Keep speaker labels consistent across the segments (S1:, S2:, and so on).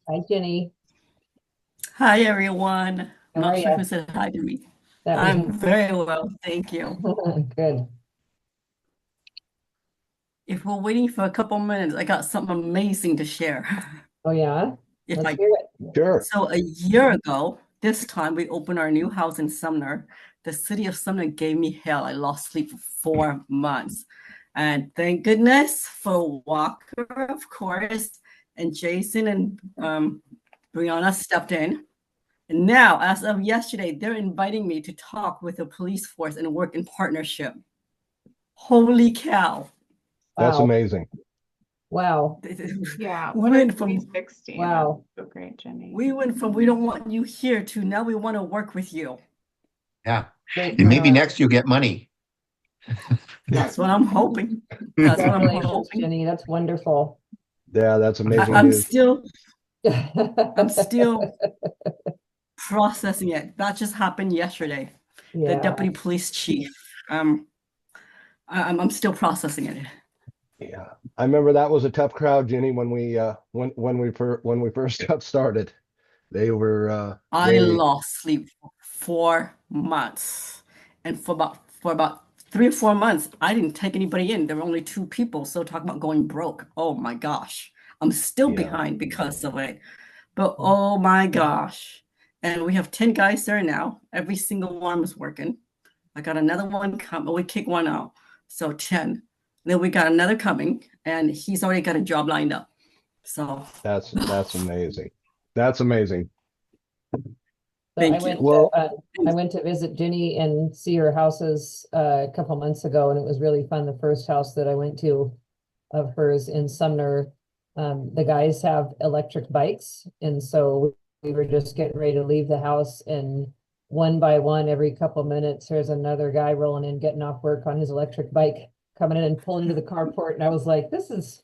S1: Hi, Jenny.
S2: Hi, everyone. I'm
S1: How are
S2: not sure who
S1: you?
S2: said hi to me.
S1: That was
S2: I'm very well, thank you.
S1: good.
S2: If we're waiting for a couple minutes, I got something amazing to share.
S1: Oh, yeah.
S2: If
S1: Let's
S2: I
S1: hear it.
S3: Sure.
S2: so a year ago, this time we opened our new house in Sumner. The city of Sumner gave me hell. I lost sleep for 4 months. And thank goodness for Walker, of course, and Jason and Brianna stepped in. And now, as of yesterday, they're inviting me to talk with the police force and work in partnership. Holy cow.
S3: That's
S1: Wow.
S3: amazing.
S1: Wow.
S4: Yeah,
S2: We
S4: what a
S2: went from
S4: 360. That's
S1: Wow.
S4: so great, Jenny.
S2: we don't want you here to now we want to work with you.
S5: Yeah.
S1: Great
S5: And maybe
S1: turnaround.
S5: next you'll get money.
S2: That's what I'm hoping. That's what I'm
S1: Congratulations,
S2: hoping.
S1: Jenny. That's wonderful.
S3: Yeah, that's
S2: I,
S3: amazing
S2: I'm
S3: news.
S2: still I'm still processing it. That just happened yesterday. The
S1: Yeah.
S2: deputy police chief. Um, I'm still processing it.
S3: Yeah. I remember that was a tough crowd, Jenny, when we first got started. They were
S2: I
S3: they
S2: lost sleep for 4 months. And for about 3 or 4 months, I didn't take anybody in. There were only two people. So talk about going broke. Oh my gosh. I'm still
S3: yeah.
S2: behind because of it. But oh my gosh. And we have 10 guys there now. Every single one is working. I got another one come. We kicked one out. So 10. Then we got another coming, and he's already got a job lined up. So
S3: That's amazing. That's amazing.
S1: So
S2: thank you.
S3: Well,
S1: I went to visit Jenny and see her houses a couple months ago, and it was really fun. The first house that I went to of hers in Sumner, the guys have electric bikes, and so we were just getting ready to leave the house, and one by one, every couple minutes, there's another guy rolling in, getting off work on his electric bike, coming in and pulling into the carport, and I was like, this is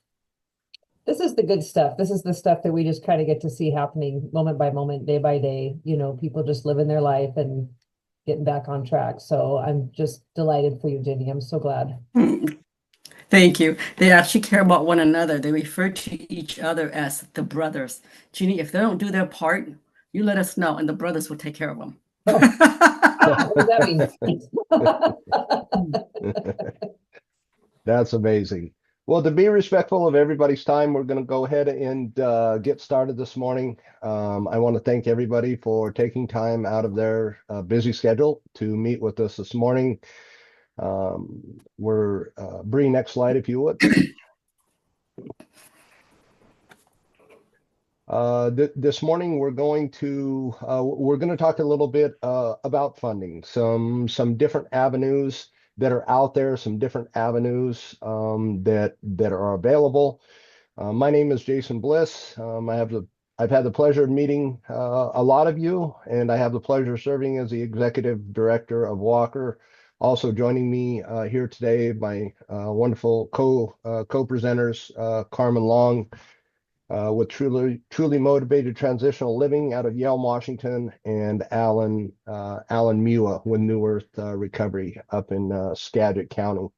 S1: the good stuff. This is the stuff that we just kind of get to see happening moment by moment, day by day. People just living their life and getting back on track. So I'm just delighted for you, Jenny. I'm so glad.
S2: Thank you. They actually care about one another. They refer to each other as the brothers. Jeannie, if they don't do their part, you let us know, and the brothers will take care of them.
S1: Oh, what does that mean?
S3: that's amazing. Well, to be respectful of everybody's time, we're going to go ahead and get started this morning. I want to thank everybody for taking time out of their busy schedule to meet with us this morning. We're Bree, next slide, if you would. This morning we're going to talk a little bit about funding, some different avenues that are out there, some different avenues that are available. My name is Jason Bliss. I've had the pleasure of meeting a lot of you, and I have the pleasure of serving as the executive director of Walker. Also joining me here today, my wonderful co-presenters, Carmen Long with truly motivated transitional living out of Yale, Washington, and Alan Mua with New Earth Recovery up in Skagit County.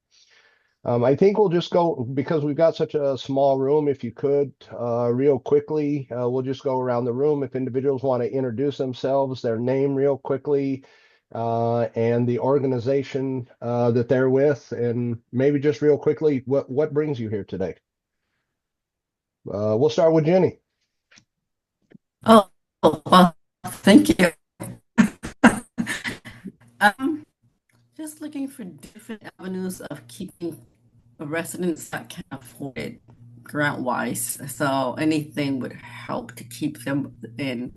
S3: I think we'll just go because we've got such a small room. If you could, real quickly, we'll just go around the room. If individuals want to introduce themselves, their name real quickly, and the organization that they're with, and maybe just real quickly, what brings you here today? We'll start with Jenny.
S2: Oh, well, thank you. Um, just looking for different avenues of keeping residents that can afford it grant-wise. So anything would help to keep them in,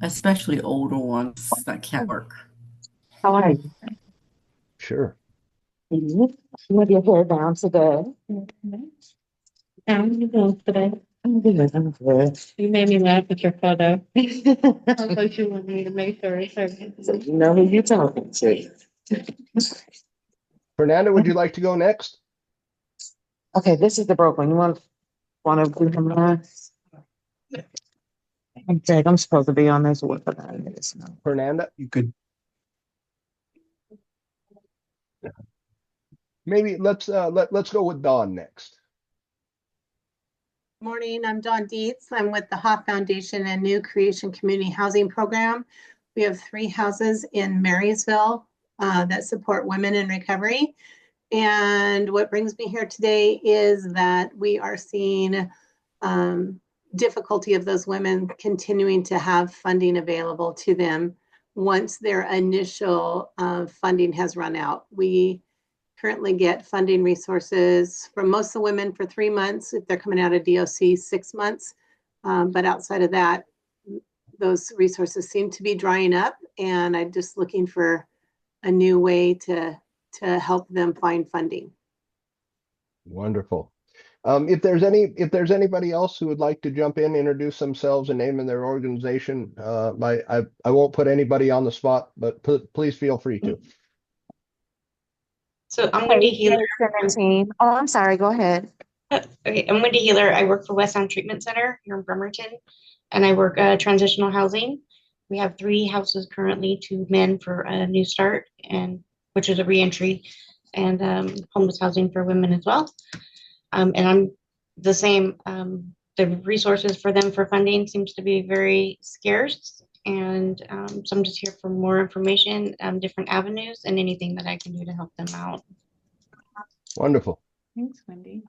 S2: especially older ones that can't work.
S6: How are you?
S3: Sure.
S6: Mhm. You have your hair down today. How are you doing today? I'm good. I'm good. You made me laugh with your photo. I thought you wanted me to make sure it's her. So you know who you're talking to.
S3: Fernanda, would you like to go next?
S6: Okay, this is the broke one. You want to do him last? I'm Jake. I'm supposed to be on this one, but I guess no.
S3: Fernanda,
S5: You could,
S3: maybe let's go with Dawn next.
S5: Morning, I'm Dawn Dietz. I'm with the Hoff Foundation and New Creation Community Housing Program. We have 3 houses in Marysville that support women in recovery. And what brings me here today is that we are seeing difficulty of those women continuing to have funding available to them once their initial funding has run out. We currently get funding resources from most of the women for 3 months if they're coming out of DOC, 6 months. But outside of that, those resources seem to be drying up, and I'm just looking for a new way to help them find funding.
S3: Wonderful. If there's anybody else who would like to jump in, introduce themselves and name in their organization, I won't put anybody on the spot, but please feel free to.
S7: So I'm Wendy Healer.
S6: Oh, I'm sorry. Go ahead.
S7: Okay, I'm Wendy Healer. I work for West Sound Treatment Center here in Bremerton, and I work transitional housing. We have 3 houses currently, 2 men for a New Start, and which is a reentry, and homeless housing for women as well. And I'm the same. The resources for them for funding seems to be very scarce, and so I'm just here for more information, different avenues, and anything that I can do to help them out.
S3: Wonderful.
S4: Thanks, Wendy.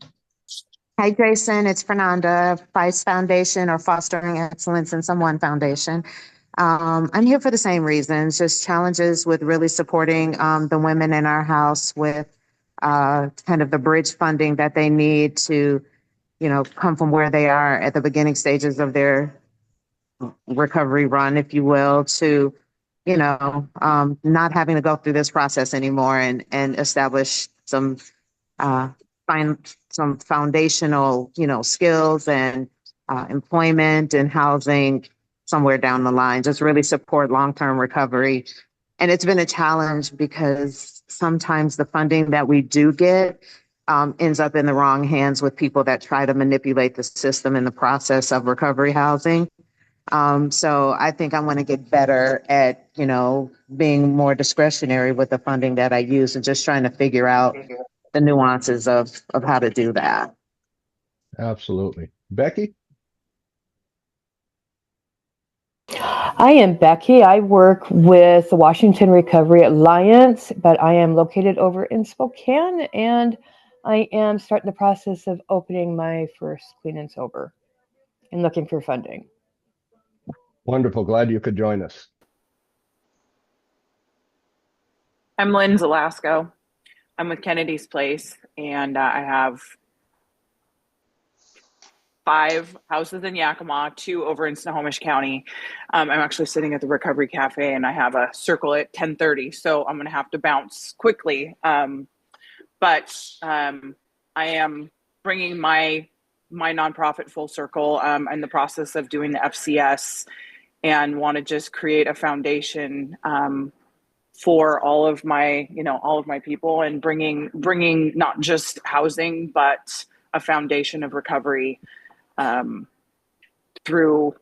S6: Hi, Jason. It's Fernanda, FICE Foundation, or Fostering Excellence in Someone Foundation. I'm here for the same reasons, just challenges with really supporting the women in our house with kind of the bridge funding that they need to, come from where they are at the beginning stages of their recovery run, if you will, to, not having to go through this process anymore and establish some find some foundational, skills and employment and housing somewhere down the line, just really support long-term recovery. And it's been a challenge because sometimes the funding that we do get ends up in the wrong hands with people that try to manipulate the system in the process of recovery housing. So I think I'm going to get better at, being more discretionary with the funding that I use and just trying to figure out the nuances of how to do that.
S3: Absolutely. Becky?
S8: I am Becky. I work with the Washington Recovery Alliance, but I am located over in Spokane, and I am starting the process of opening my first Clean and Sober and looking for funding.
S3: Wonderful. Glad you could join us.
S9: I'm Lynn Zelasco. I'm with Kennedy's Place, and I have 5 houses in Yakima, 2 over in Snohomish County. I'm actually sitting at the Recovery Cafe, and I have a circle at 10:30, so I'm going to have to bounce quickly. But I am bringing my nonprofit full circle. In the process of doing the FCS, and want to just create a foundation for all of my people, and bringing not just housing, but a foundation of recovery through,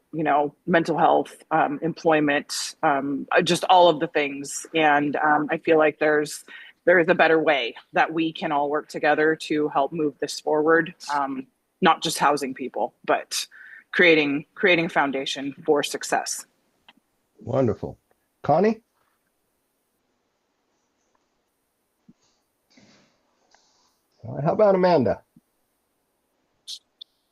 S9: mental health, employment, just all of the things. And I feel like there is a better way that we can all work together to help move this forward. Not just housing people, but creating a foundation for success.
S3: Wonderful. Connie? All right, how about Amanda?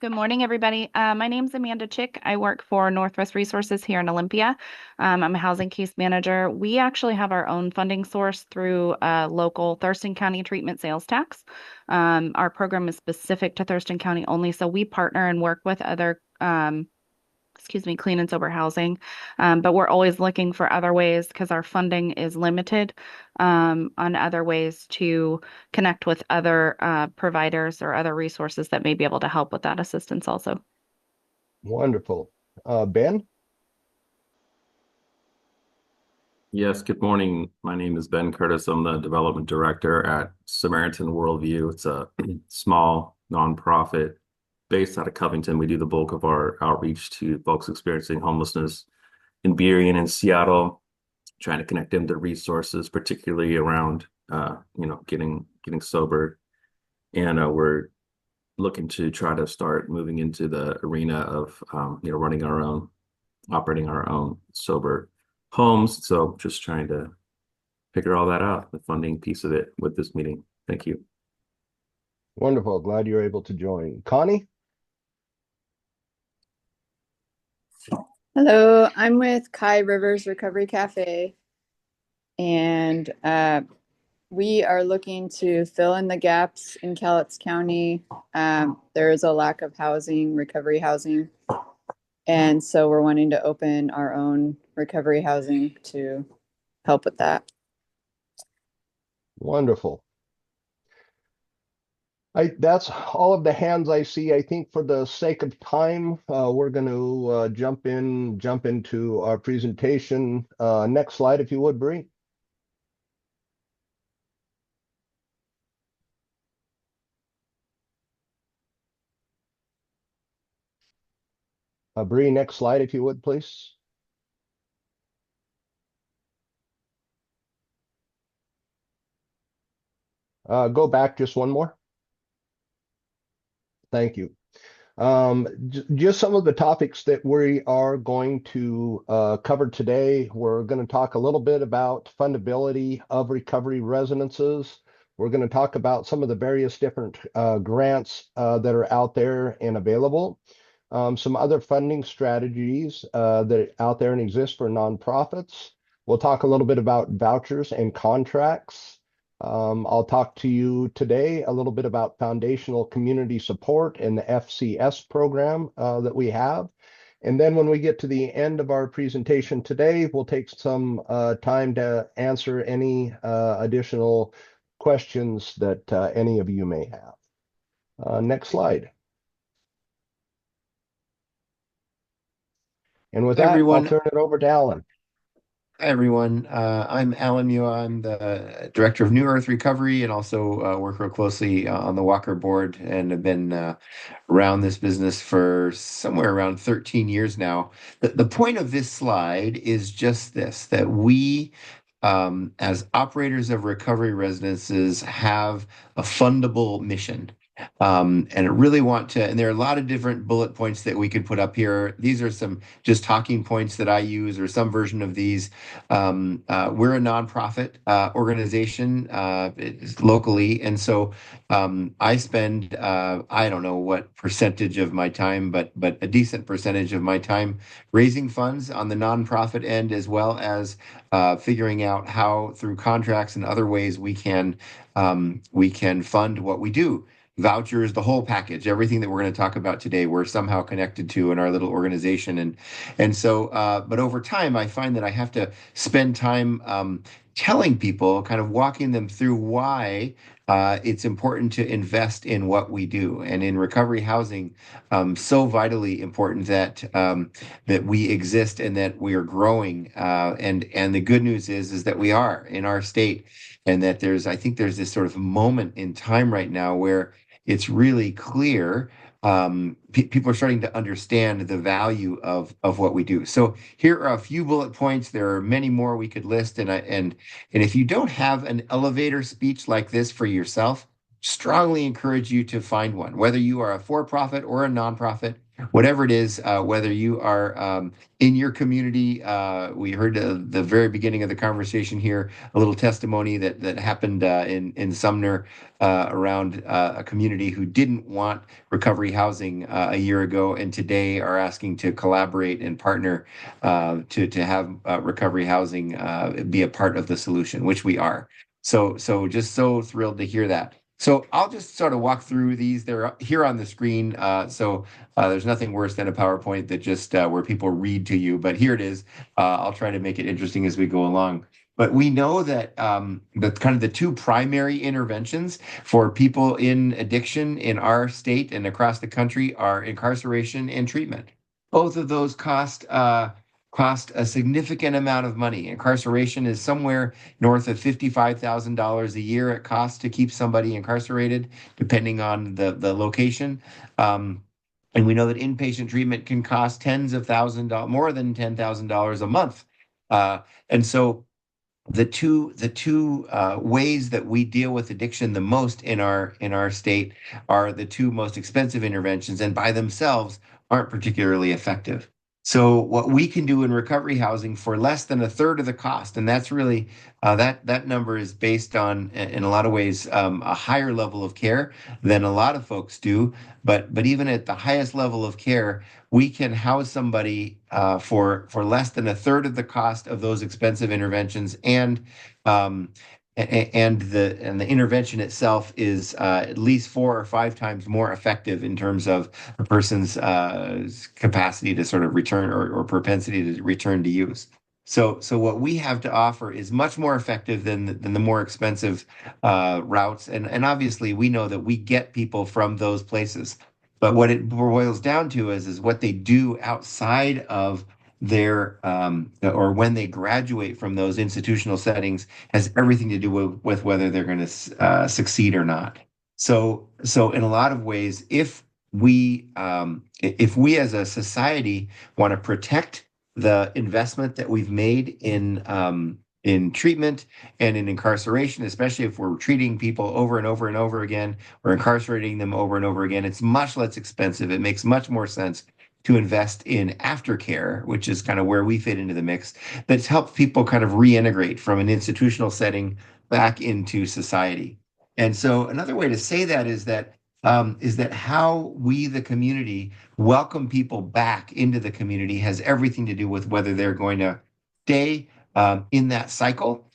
S10: Good morning, everybody. My name's Amanda Chick. I work for Northwest Resources here in Olympia. I'm a housing case manager. We actually have our own funding source through local Thurston County treatment sales tax. Our program is specific to Thurston County only, so we partner and work with other clean and sober housing. But we're always looking for other ways, because our funding is limited, on other ways to connect with other providers or other resources that may be able to help with that assistance also.
S3: Wonderful. Ben?
S11: Yes, good morning. My name is Ben Curtis. I'm the development director at Samaritan Worldview. It's a small nonprofit based out of Covington. We do the bulk of our outreach to folks experiencing homelessness in Burien and Seattle, trying to connect them to resources, particularly around, getting sober. And we're looking to try to start moving into the arena of running our own, operating our own sober homes. So just trying to figure all that out, the funding piece of it with this meeting. Thank you.
S3: Wonderful. Glad you're able to join. Connie?
S12: Hello, I'm with Kai Rivers Recovery Cafe, and we are looking to fill in the gaps in Cowlitz County. There is a lack of housing, recovery housing, and so we're wanting to open our own recovery housing to help with that.
S3: Wonderful. That's all of the hands I see. I think for the sake of time, we're going to jump into our presentation. Next slide, if you would, Bree. Bree, next slide, if you would, please. Go back just one more. Thank you. Just some of the topics that we are going to cover today. We're going to talk a little bit about fundability of recovery residences. We're going to talk about some of the various different grants that are out there and available. Some other funding strategies that are out there and exist for nonprofits. We'll talk a little bit about vouchers and contracts. I'll talk to you today a little bit about foundational community support and the FCS program that we have. And then when we get to the end of our presentation today, we'll take some time to answer any additional questions that any of you may have. Next slide. And with that, I'll turn it over to Alan.
S13: Hi, everyone. I'm Alan Mua. I'm the Director of New Earth Recovery and also work real closely on the Walker board and have been around this business for somewhere around 13 years now. The point of this slide is just this, that we, as operators of recovery residences, have a fundable mission. And I really want to, and there are a lot of different bullet points that we could put up here. These are some just talking points that I use or some version of these. We're a nonprofit organization locally. And so I spend, I don't know what percentage of my time, but a decent percentage of my time raising funds on the nonprofit end, as well as figuring out how through contracts and other ways we can fund what we do. Vouchers, the whole package, everything that we're going to talk about today, we're somehow connected to in our little organization. And so, but over time, I find that I have to spend time telling people, kind of walking them through why it's important to invest in what we do. And in recovery housing, so vitally important that that we exist and that we are growing. And the good news is that we are in our state, and that I think there's this sort of moment in time right now where it's really clear. People are starting to understand the value of what we do. So here are a few bullet points. There are many more we could list. And if you don't have an elevator speech like this for yourself, strongly encourage you to find one, whether you are a for-profit or a nonprofit, whatever it is, whether you are in your community. We heard the very beginning of the conversation here, a little testimony that happened in Sumner around a community who didn't want recovery housing a year ago, and today are asking to collaborate and partner to have recovery housing be a part of the solution, which we are. So just so thrilled to hear that. So I'll just sort of walk through these. They're here on the screen. So there's nothing worse than a PowerPoint that just where people read to you. But here it is. I'll try to make it interesting as we go along. But we know that the two primary interventions for people in addiction in our state and across the country are incarceration and treatment. Both of those cost a significant amount of money. Incarceration is somewhere north of $55,000 a year it costs to keep somebody incarcerated, depending on the location. And we know that inpatient treatment can cost tens of thousands, more than $10,000 a month. And so the two ways that we deal with addiction the most in our state are the two most expensive interventions, and by themselves aren't particularly effective. So what we can do in recovery housing for less than a third of the cost, and that's really that number is based on, in a lot of ways, a higher level of care than a lot of folks do. But even at the highest level of care, we can house somebody for less than a third of the cost of those expensive interventions, and the intervention itself is at least 4 or 5 times more effective in terms of a person's capacity to sort of return or propensity to return to use. So what we have to offer is much more effective than the more expensive routes, and obviously we know that we get people from those places. But what it boils down to is what they do outside of their or when they graduate from those institutional settings has everything to do with whether they're going to succeed or not. So in a lot of ways, if we as a society want to protect the investment that we've made in treatment and in incarceration, especially if we're treating people over and over and over again, or incarcerating them over and over again, it's much less expensive. It makes much more sense to invest in aftercare, which is kind of where we fit into the mix, that's helped people kind of reintegrate from an institutional setting back into society. And so another way to say that is that how we, the community, welcome people back into the community has everything to do with whether they're going to stay in that cycle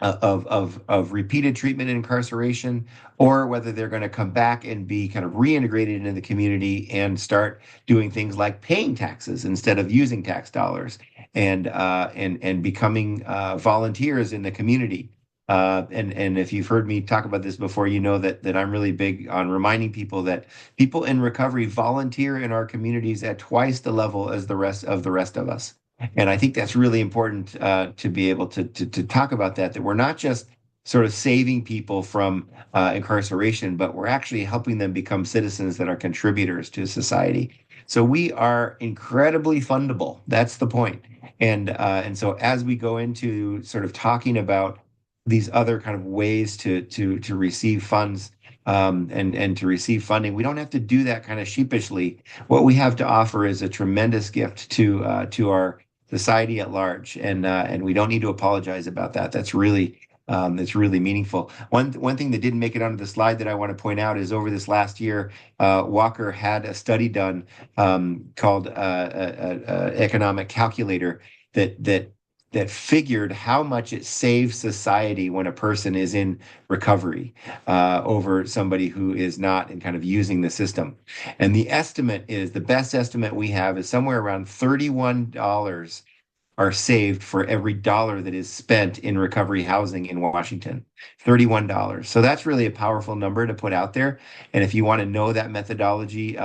S13: of repeated treatment and incarceration, or whether they're going to come back and be kind of reintegrated into the community and start doing things like paying taxes instead of using tax dollars, and becoming volunteers in the community. And if you've heard me talk about this before, you know that I'm really big on reminding people that people in recovery volunteer in our communities at twice the level as the rest of us. And I think that's really important to be able to talk about that we're not just sort of saving people from incarceration, but we're actually helping them become citizens that are contributors to society. So we are incredibly fundable. That's the point. And so as we go into sort of talking about these other kind of ways to receive funds and to receive funding, we don't have to do that kind of sheepishly. What we have to offer is a tremendous gift to our society at large, and we don't need to apologize about that. That's really meaningful. One thing that didn't make it onto the slide that I want to point out is over this last year, Walker had a study done called Economic Calculator that figured how much it saves society when a person is in recovery over somebody who is not and kind of using the system. And the best estimate we have is somewhere around $31 are saved for every dollar that is spent in recovery housing in Washington. $31. So that's really a powerful number to put out there. And if you want to know that methodology,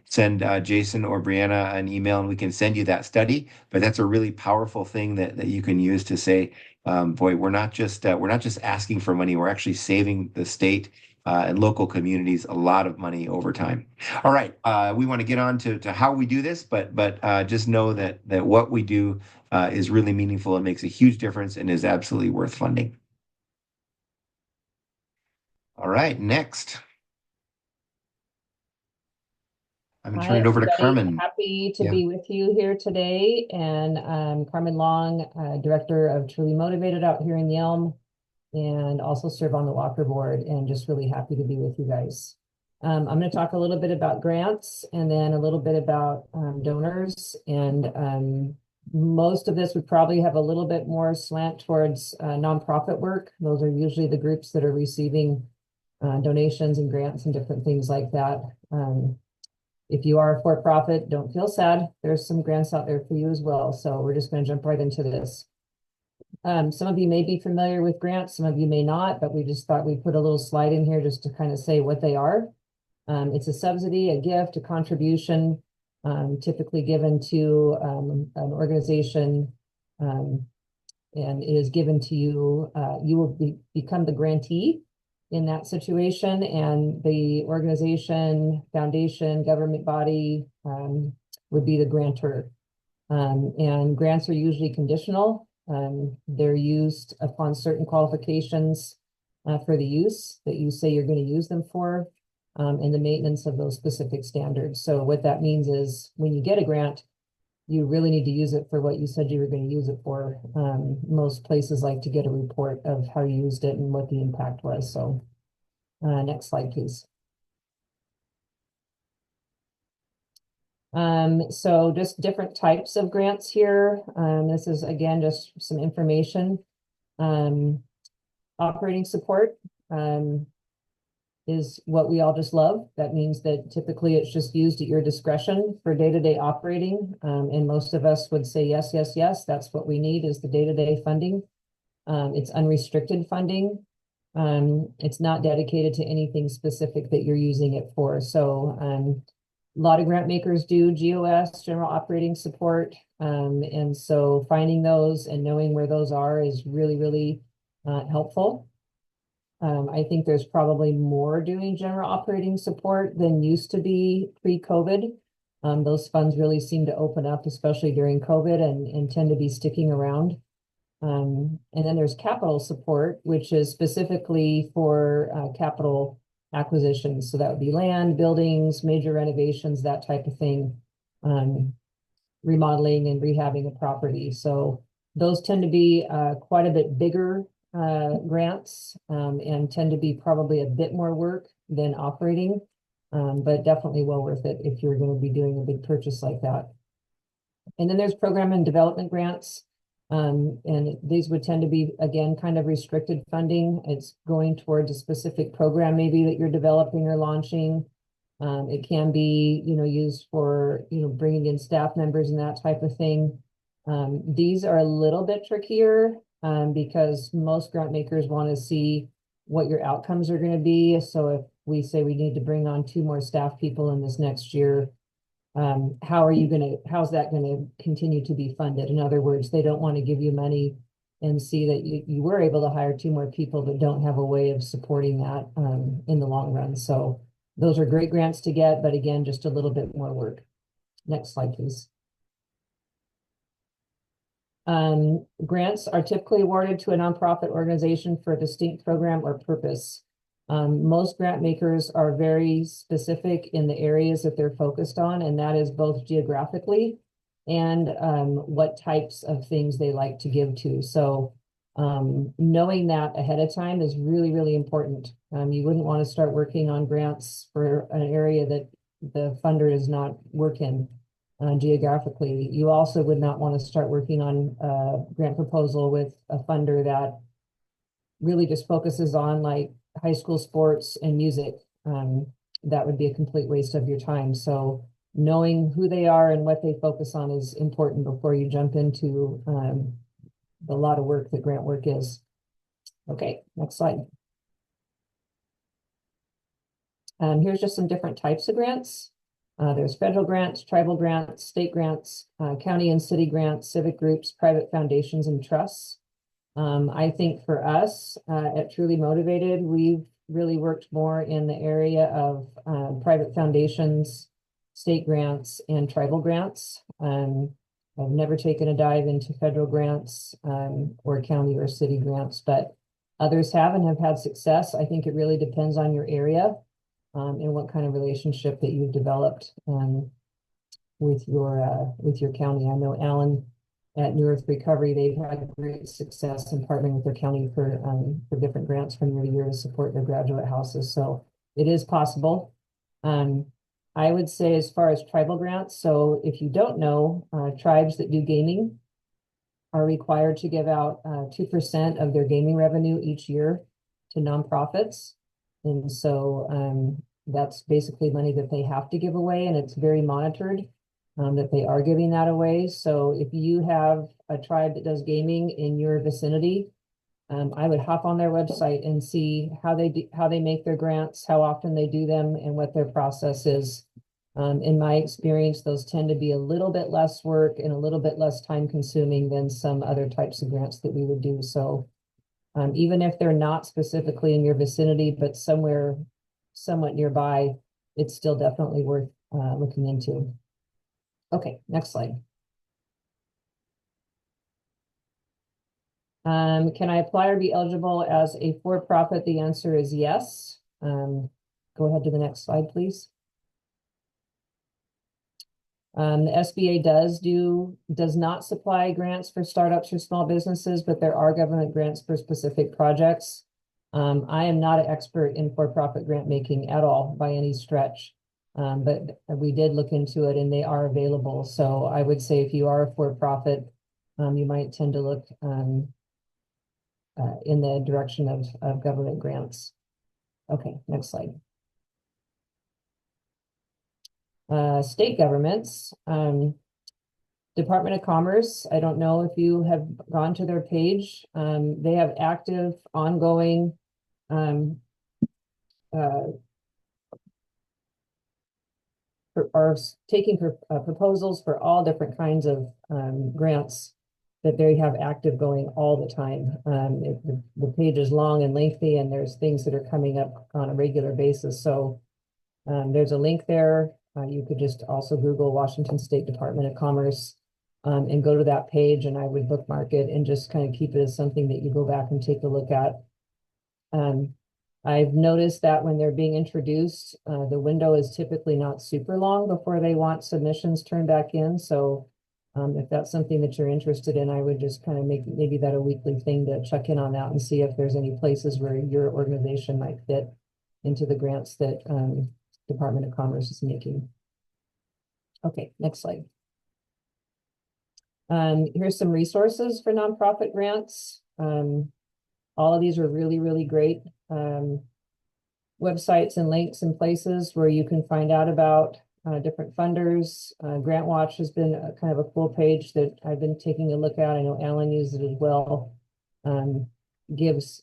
S13: send Jason or Brianna an email and we can send you that study. But that's a really powerful thing that you can use to say, boy, we're not just asking for money, we're actually saving the state and local communities a lot of money over time. All right, we want to get on to how we do this, but just know that what we do is really meaningful and makes a huge difference and is absolutely worth funding. All right, next. I'm going to turn it over to Carmen.
S1: Happy to be with you here today. And I'm Carmen Long, Director of Truly Motivated out here in Yelm, and also serve on the Walker board, and just really happy to be with you guys. I'm going to talk a little bit about grants and then a little bit about donors. And most of this would probably have a little bit more slant towards nonprofit work. Those are usually the groups that are receiving donations and grants and different things like that. If you are a for-profit, don't feel sad. There's some grants out there for you as well. So we're just going to jump right into this. Some of you may be familiar with grants, some of you may not, but we just thought we'd put a little slide in here just to kind of say what they are. It's a subsidy, a gift, a contribution, typically given to an organization, and it is given to you. You will become the grantee in that situation, and the organization, foundation, government body would be the grantor. And grants are usually conditional. They're used upon certain qualifications for the use that you say you're going to use them for, and the maintenance of those specific standards. So what that means is when you get a grant, you really need to use it for what you said you were going to use it for. Most places like to get a report of how you used it and what the impact was. So next slide, please. So just different types of grants here. This is again just some information. Operating support is what we all just love. That means that typically it's just used at your discretion for day-to-day operating. And most of us would say yes, yes, yes. That's what we need is the day-to-day funding. It's unrestricted funding. It's not dedicated to anything specific that you're using it for. So a lot of grant makers do GOS, general operating support. And so finding those and knowing where those are is really, really helpful. I think there's probably more doing general operating support than used to be pre-COVID. Those funds really seem to open up, especially during COVID, and tend to be sticking around. And then there's capital support, which is specifically for capital acquisitions. So that would be land, buildings, major renovations, that type of thing, remodeling and rehabbing a property. So those tend to be quite a bit bigger grants and tend to be probably a bit more work than operating, but definitely well worth it if you're going to be doing a big purchase like that. And then there's program and development grants. And these would tend to be, again, kind of restricted funding. It's going towards a specific program maybe that you're developing or launching. It can be, used for, bringing in staff members and that type of thing. These are a little bit trickier because most grant makers want to see what your outcomes are going to be. So if we say we need to bring on 2 more staff people in this next year, how's that going to continue to be funded? In other words, they don't want to give you money and see that you were able to hire 2 more people, but don't have a way of supporting that in the long run. So those are great grants to get, but again, just a little bit more work. Next slide, please. Grants are typically awarded to a nonprofit organization for a distinct program or purpose. Most grant makers are very specific in the areas that they're focused on, and that is both geographically and what types of things they like to give to. So knowing that ahead of time is really, really important. You wouldn't want to start working on grants for an area that the funder does not work in geographically. You also would not want to start working on a grant proposal with a funder that really just focuses on like high school sports and music. That would be a complete waste of your time. So knowing who they are and what they focus on is important before you jump into a lot of work that grant work is. Okay, next slide. Here's just some different types of grants. There's federal grants, tribal grants, state grants, county and city grants, civic groups, private foundations, and trusts. I think for us at Truly Motivated, we've really worked more in the area of private foundations, state grants, and tribal grants. I've never taken a dive into federal grants or county or city grants, but others have and have had success. I think it really depends on your area and what kind of relationship that you've developed with your county. I know Alan at New Earth Recovery, they've had great success in partnering with their county for different grants from year to year to support their graduate houses. So it is possible. I would say as far as tribal grants, so if you don't know, tribes that do gaming are required to give out 2% of their gaming revenue each year to nonprofits. And so that's basically money that they have to give away, and it's very monitored that they are giving that away. So if you have a tribe that does gaming in your vicinity, I would hop on their website and see how they make their grants, how often they do them, and what their process is. In my experience, those tend to be a little bit less work and a little bit less time consuming than some other types of grants that we would do. So even if they're not specifically in your vicinity, but somewhere somewhat nearby, it's still definitely worth looking into. Okay, next slide. Can I apply or be eligible as a for-profit? The answer is yes. Go ahead to the next slide, please. The SBA does not supply grants for startups or small businesses, but there are government grants for specific projects. I am not an expert in for-profit grant making at all by any stretch. But we did look into it and they are available. So I would say if you are a for-profit, you might tend to look in the direction of government grants. Okay, next slide. State governments, Department of Commerce. I don't know if you have gone to their page. They have active, ongoing are taking proposals for all different kinds of grants that they have active going all the time. The page is long and lengthy, and there's things that are coming up on a regular basis. So there's a link there. You could just also Google Washington State Department of Commerce and go to that page, and I would bookmark it and just kind of keep it as something that you go back and take a look at. I've noticed that when they're being introduced, the window is typically not super long before they want submissions turned back in. So if that's something that you're interested in, I would just kind of make maybe that a weekly thing to check in on that and see if there's any places where your organization might fit into the grants that Department of Commerce is making. Okay, next slide. Here's some resources for nonprofit grants. All of these are really, really great websites and links and places where you can find out about different funders. GrantWatch has been kind of a cool page that I've been taking a look at. I know Alan uses it as well. Gives,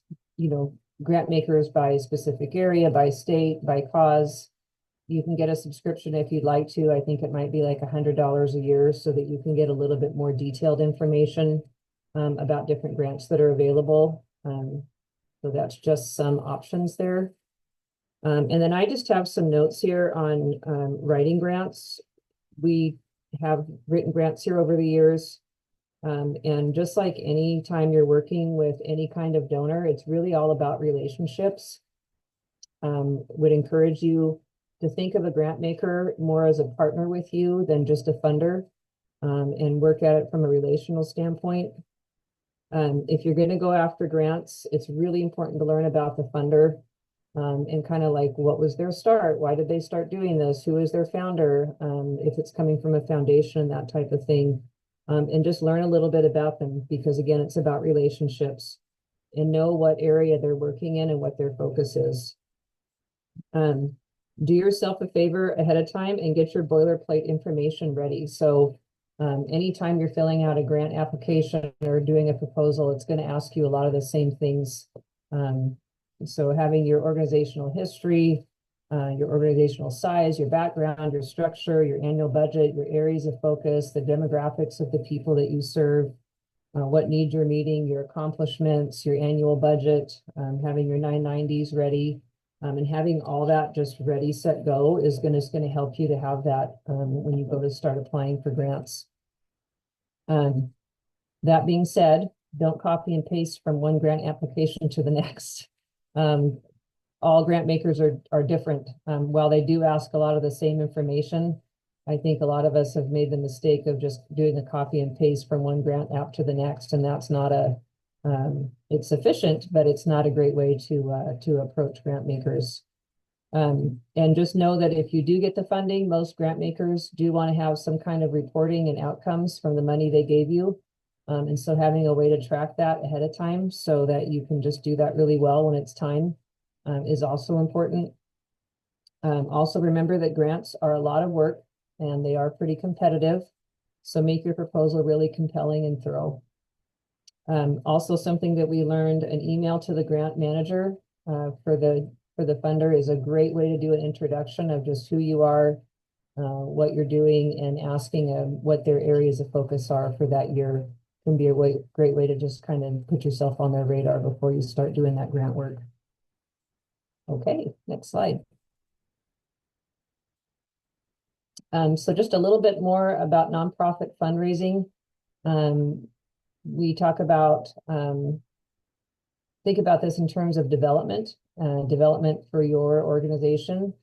S1: grant makers by specific area, by state, by cause. You can get a subscription if you'd like to. I think it might be like $100 a year so that you can get a little bit more detailed information about different grants that are available. So that's just some options there. And then I just have some notes here on writing grants. We have written grants here over the years. And just like any time you're working with any kind of donor, it's really all about relationships. Would encourage you to think of a grant maker more as a partner with you than just a funder, and work at it from a relational standpoint. If you're going to go after grants, it's really important to learn about the funder, and kind of like, what was their start? Why did they start doing this? Who is their founder? If it's coming from a foundation, that type of thing. And just learn a little bit about them, because again, it's about relationships, and know what area they're working in and what their focus is. Do yourself a favor ahead of time and get your boilerplate information ready. So anytime you're filling out a grant application or doing a proposal, it's going to ask you a lot of the same things. So having your organizational history, your organizational size, your background, your structure, your annual budget, your areas of focus, the demographics of the people that you serve, what needs you're meeting, your accomplishments, your annual budget, having your 990s ready. And having all that just ready, set, go is going to help you to have that when you go to start applying for grants. That being said, don't copy and paste from one grant application to the next. All grant makers are different. While they do ask a lot of the same information, I think a lot of us have made the mistake of just doing a copy and paste from one grant app to the next, and that's not it's sufficient, but it's not a great way to approach grant makers. And just know that if you do get the funding, most grant makers do want to have some kind of reporting and outcomes from the money they gave you. And so having a way to track that ahead of time so that you can just do that really well when it's time is also important. Also remember that grants are a lot of work and they are pretty competitive. So make your proposal really compelling and thorough. Also something that we learned, an email to the grant manager for the funder is a great way to do an introduction of just who you are, what you're doing, and asking what their areas of focus are for that year can be a great way to just kind of put yourself on their radar before you start doing that grant work. Okay, next slide. So just a little bit more about nonprofit fundraising. we talk about, think about this in terms of development for your organization.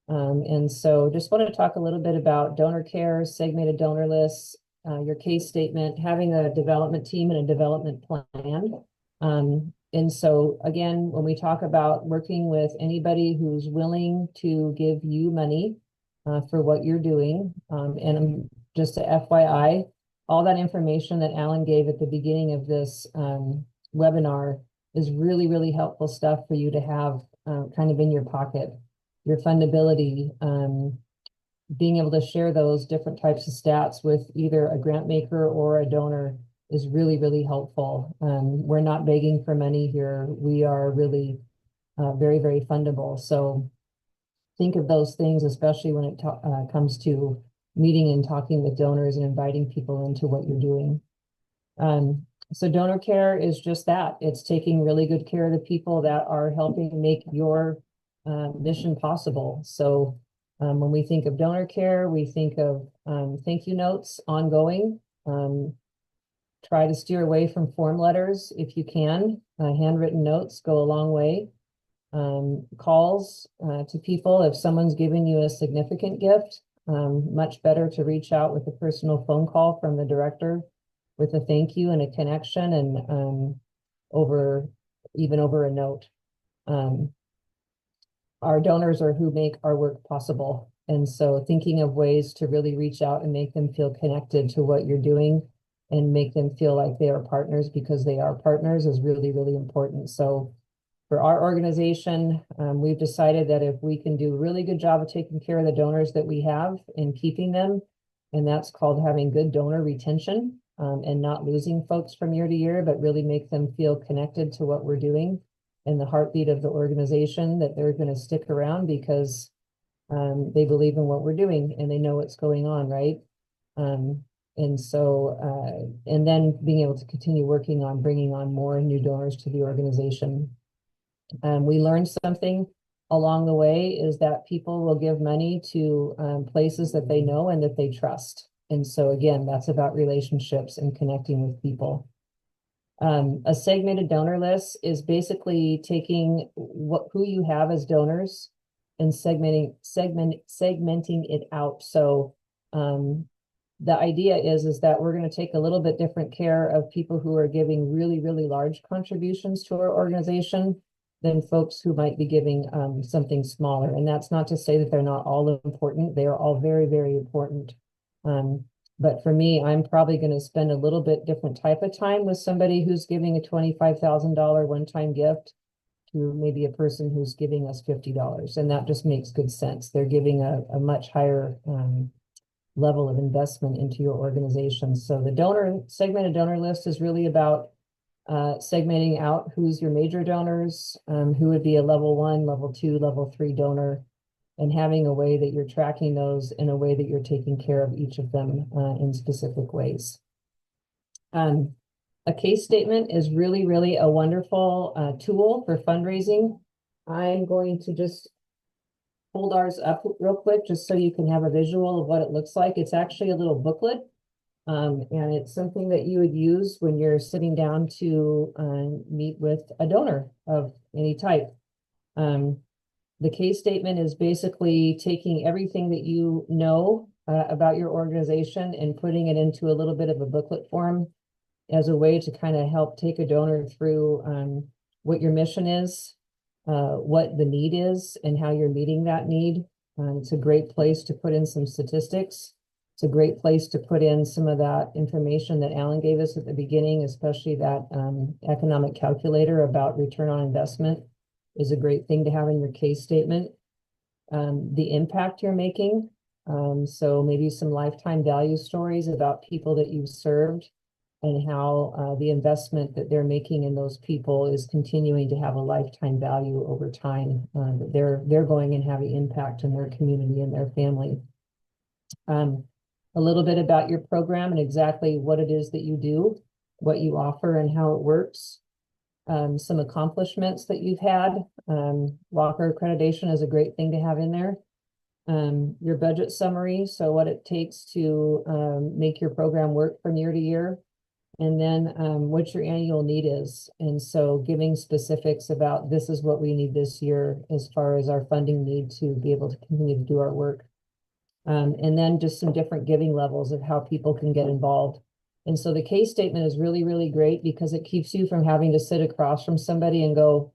S1: And so just want to talk a little bit about donor care, segmented donor lists, your case statement, having a development team and a development plan. And so again, when we talk about working with anybody who's willing to give you money for what you're doing, and just a FYI, all that information that Alan gave at the beginning of this webinar is really, really helpful stuff for you to have kind of in your pocket. Your fundability, being able to share those different types of stats with either a grant maker or a donor is really, really helpful. We're not begging for money here. We are really very, very fundable. So think of those things, especially when it comes to meeting and talking with donors and inviting people into what you're doing. So donor care is just that. It's taking really good care of the people that are helping make your mission possible. So when we think of donor care, we think of thank you notes ongoing. Try to steer away from form letters if you can. Handwritten notes go a long way. Calls to people if someone's given you a significant gift. Much better to reach out with a personal phone call from the director with a thank you and a connection, and over a note. Our donors are who make our work possible. And so thinking of ways to really reach out and make them feel connected to what you're doing and make them feel like they are partners because they are partners is really, really important. So for our organization, we've decided that if we can do a really good job of taking care of the donors that we have and keeping them, and that's called having good donor retention, and not losing folks from year to year, but really make them feel connected to what we're doing and the heartbeat of the organization, that they're going to stick around because they believe in what we're doing and they know what's going on, right? And so, and then being able to continue working on bringing on more new donors to the organization. We learned something along the way is that people will give money to places that they know and that they trust. And so again, that's about relationships and connecting with people. A segmented donor list is basically taking who you have as donors and segmenting it out. So the idea is that we're going to take a little bit different care of people who are giving really, really large contributions to our organization than folks who might be giving something smaller. And that's not to say that they're not all important. They are all very, very important. But for me, I'm probably going to spend a little bit different type of time with somebody who's giving a $25,000 one-time gift to maybe a person who's giving us $50. And that just makes good sense. They're giving a much higher level of investment into your organization. So the segmented donor list is really about segmenting out who's your major donors, who would be a level 1, level 2, level 3 donor, and having a way that you're tracking those in a way that you're taking care of each of them in specific ways. A case statement is really, really a wonderful tool for fundraising. I'm going to just hold ours up real quick just so you can have a visual of what it looks like. It's actually a little booklet. And it's something that you would use when you're sitting down to meet with a donor of any type. The case statement is basically taking everything that you know about your organization and putting it into a little bit of a booklet form as a way to kind of help take a donor through what your mission is, what the need is, and how you're meeting that need. It's a great place to put in some statistics. It's a great place to put in some of that information that Alan gave us at the beginning, especially that economic calculator about return on investment is a great thing to have in your case statement. The impact you're making. So maybe some lifetime value stories about people that you've served and how the investment that they're making in those people is continuing to have a lifetime value over time. That they're going and having impact in their community and their family. A little bit about your program and exactly what it is that you do, what you offer and how it works. Some accomplishments that you've had. Walker accreditation is a great thing to have in there. Your budget summary, so what it takes to make your program work from year to year. And then what your annual need is. And so giving specifics about this is what we need this year as far as our funding need to be able to continue to do our work. And then just some different giving levels of how people can get involved. And so the case statement is really, really great because it keeps you from having to sit across from somebody and go,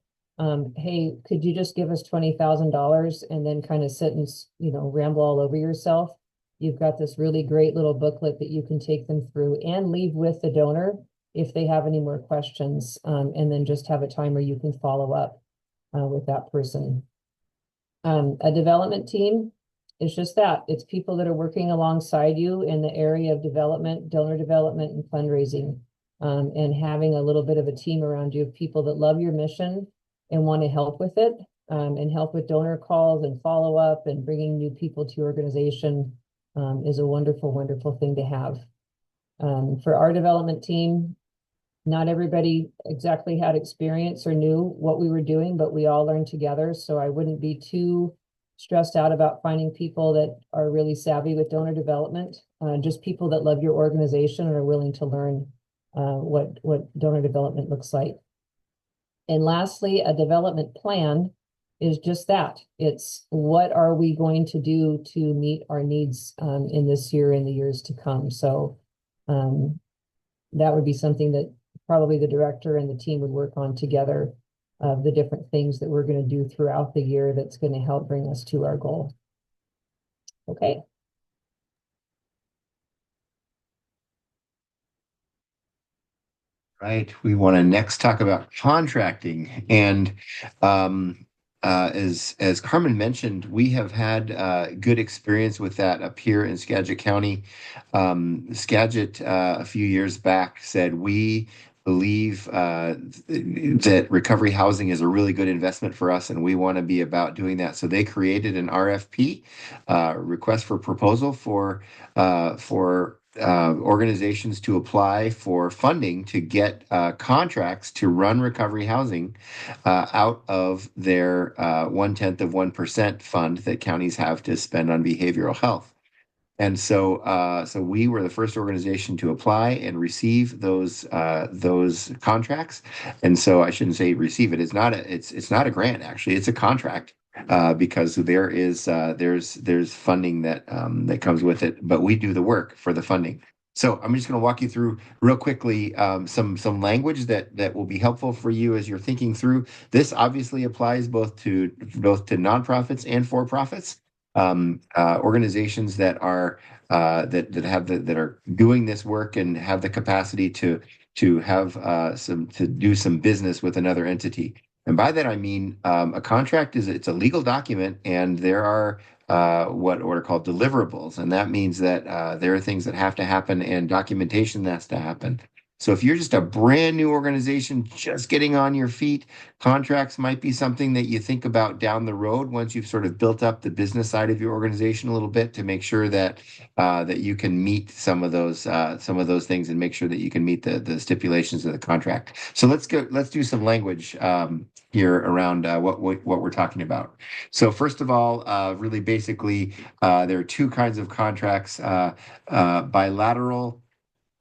S1: hey, could you just give us $20,000 and then kind of sit and, ramble all over yourself? You've got this really great little booklet that you can take them through and leave with the donor if they have any more questions, and then just have a time where you can follow up with that person. A development team is just that. It's people that are working alongside you in the area of development, donor development, and fundraising, and having a little bit of a team around you of people that love your mission and want to help with it, and help with donor calls and follow up and bringing new people to your organization is a wonderful, wonderful thing to have. For our development team, not everybody exactly had experience or knew what we were doing, but we all learned together. So I wouldn't be too stressed out about finding people that are really savvy with donor development, just people that love your organization and are willing to learn what donor development looks like. And lastly, a development plan is just that. It's what are we going to do to meet our needs in this year and the years to come. So that would be something that probably the director and the team would work on together, of the different things that we're going to do throughout the year that's going to help bring us to our goal. Okay.
S13: Right. We want to next talk about contracting. And as Carmen mentioned, we have had good experience with that up here in Skagit County. Skagit a few years back said we believe that recovery housing is a really good investment for us, and we want to be about doing that. So they created an RFP, request for proposal for organizations to apply for funding to get contracts to run recovery housing out of their 0.1% fund that counties have to spend on behavioral health. And so we were the first organization to apply and receive those contracts. And so I shouldn't say receive it. It's not a grant, actually. It's a contract. Because there's funding that comes with it, but we do the work for the funding. So I'm just going to walk you through real quickly some language that will be helpful for you as you're thinking through. This obviously applies both to nonprofits and for-profits, organizations that are doing this work and have the capacity to do some business with another entity. And by that, I mean a contract it's a legal document, and there are what are called deliverables. And that means that there are things that have to happen and documentation that has to happen. So if you're just a brand new organization just getting on your feet, contracts might be something that you think about down the road once you've sort of built up the business side of your organization a little bit, to make sure that you can meet some of those things and make sure that you can meet the stipulations of the contract. So let's do some language here around what we're talking about. So first of all, really basically, there are two kinds of contracts: bilateral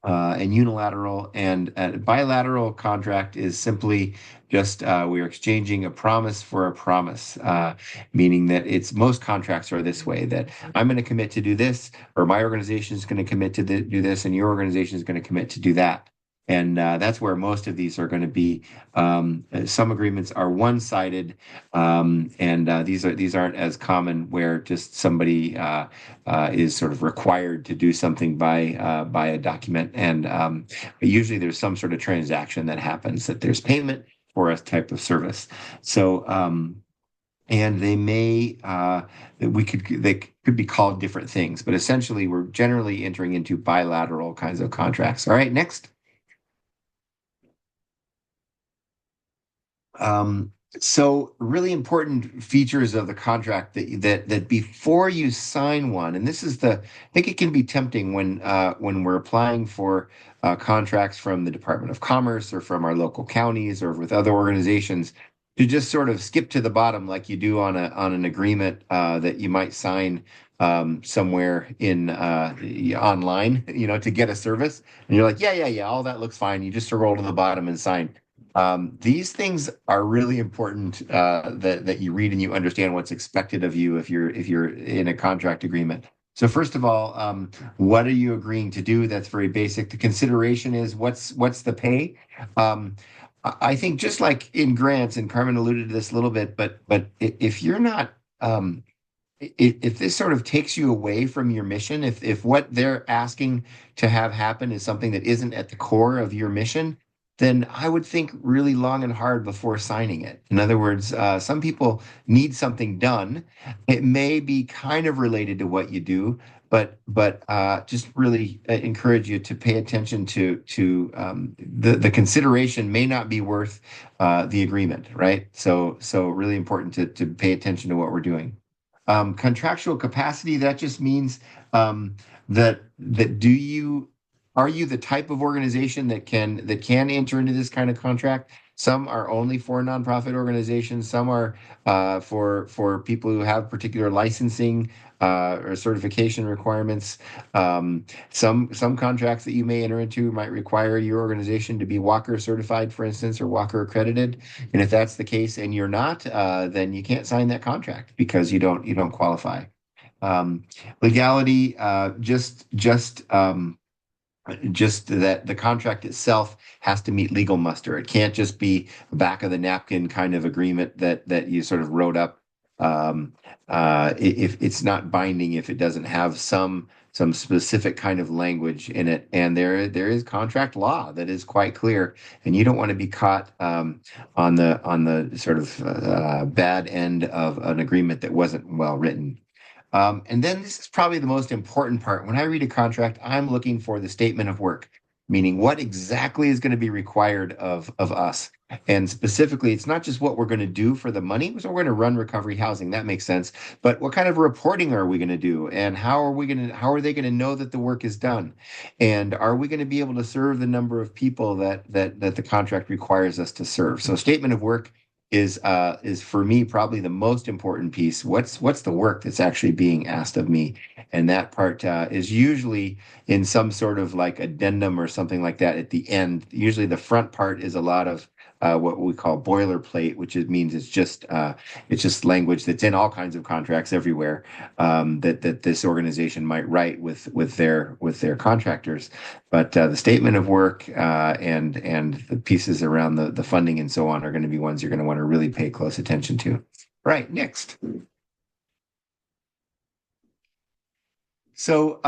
S13: and unilateral. And a bilateral contract is simply just we're exchanging a promise for a promise, meaning that most contracts are this way, that I'm going to commit to do this, or my organization is going to commit to do this, and your organization is going to commit to do that. And that's where most of these are going to be. Some agreements are one-sided, and these aren't as common, where just somebody is sort of required to do something by a document. And usually there's some sort of transaction that happens, that there's payment for a type of service. So and they could be called different things, but essentially we're generally entering into bilateral kinds of contracts. All right, next. So really important features of the contract that before you sign one, and this is I think it can be tempting when we're applying for contracts from the Department of Commerce or from our local counties or with other organizations, to just sort of skip to the bottom like you do on an agreement that you might sign somewhere in online, to get a service, and you're like, yeah, all that looks fine. You just scroll to the bottom and sign. These things are really important that you read and you understand what's expected of you if you're in a contract agreement. So first of all, what are you agreeing to do? That's very basic. The consideration is what's the pay. I think just like in grants, and Carmen alluded to this a little bit, but if you're not if this sort of takes you away from your mission, if what they're asking to have happen is something that isn't at the core of your mission, then I would think really long and hard before signing it. In other words, some people need something done. It may be kind of related to what you do, but just really encourage you to pay attention to the consideration may not be worth the agreement, right? So really important to pay attention to what we're doing. Contractual capacity, that just means that are you the type of organization that can enter into this kind of contract? Some are only for nonprofit organizations. Some are for people who have particular licensing or certification requirements. Some contracts that you may enter into might require your organization to be Walker certified, for instance, or Walker accredited. And if that's the case and you're not, then you can't sign that contract because you don't qualify. Legality, just that the contract itself has to meet legal muster. It can't just be a back of the napkin kind of agreement that you sort of wrote up. If it's not binding, if it doesn't have some specific kind of language in it, and there is contract law that is quite clear, and you don't want to be caught on the sort of bad end of an agreement that wasn't well written. And then this is probably the most important part. When I read a contract, I'm looking for the statement of work, meaning what exactly is going to be required of us. And specifically, it's not just what we're going to do for the money. So we're going to run recovery housing. That makes sense. But what kind of reporting are we going to do? And how are they going to know that the work is done? And are we going to be able to serve the number of people that the contract requires us to serve? So statement of work is for me probably the most important piece. What's the work that's actually being asked of me? And that part is usually in some sort of like addendum or something like that at the end. Usually the front part is a lot of what we call boilerplate, which means it's just language that's in all kinds of contracts everywhere that this organization might write with their contractors. But the statement of work and the pieces around the funding and so on are going to be ones you're going to want to really pay close attention to. All right, next. So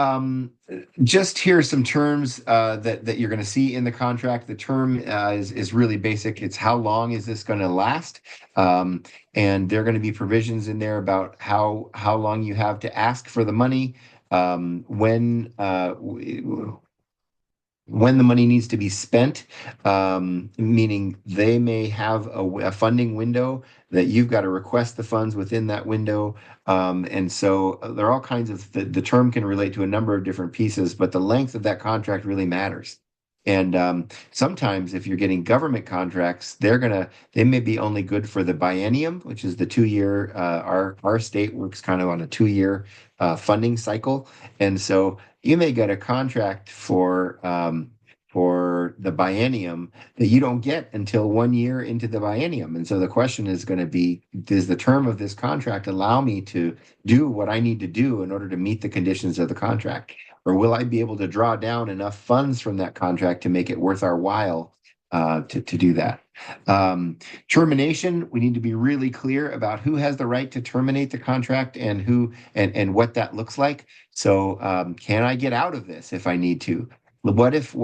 S13: just here are some terms that you're going to see in the contract. The term is really basic. It's how long is this going to last? And there are going to be provisions in there about how long you have to ask for the money, when the money needs to be spent, meaning they may have a funding window that you've got to request the funds within that window. And so there are all kinds of, the term can relate to a number of different pieces, but the length of that contract really matters. And sometimes if you're getting government contracts, they may be only good for the biennium, which is the 2-year, our state works kind of on a 2-year funding cycle. And so you may get a contract for the biennium that you don't get until 1 year into the biennium. And so the question is going to be, does the term of this contract allow me to do what I need to do in order to meet the conditions of the contract? Or will I be able to draw down enough funds from that contract to make it worth our while to do that? Termination, we need to be really clear about who has the right to terminate the contract and who and what that looks like. So can I get out of this if I need to? What if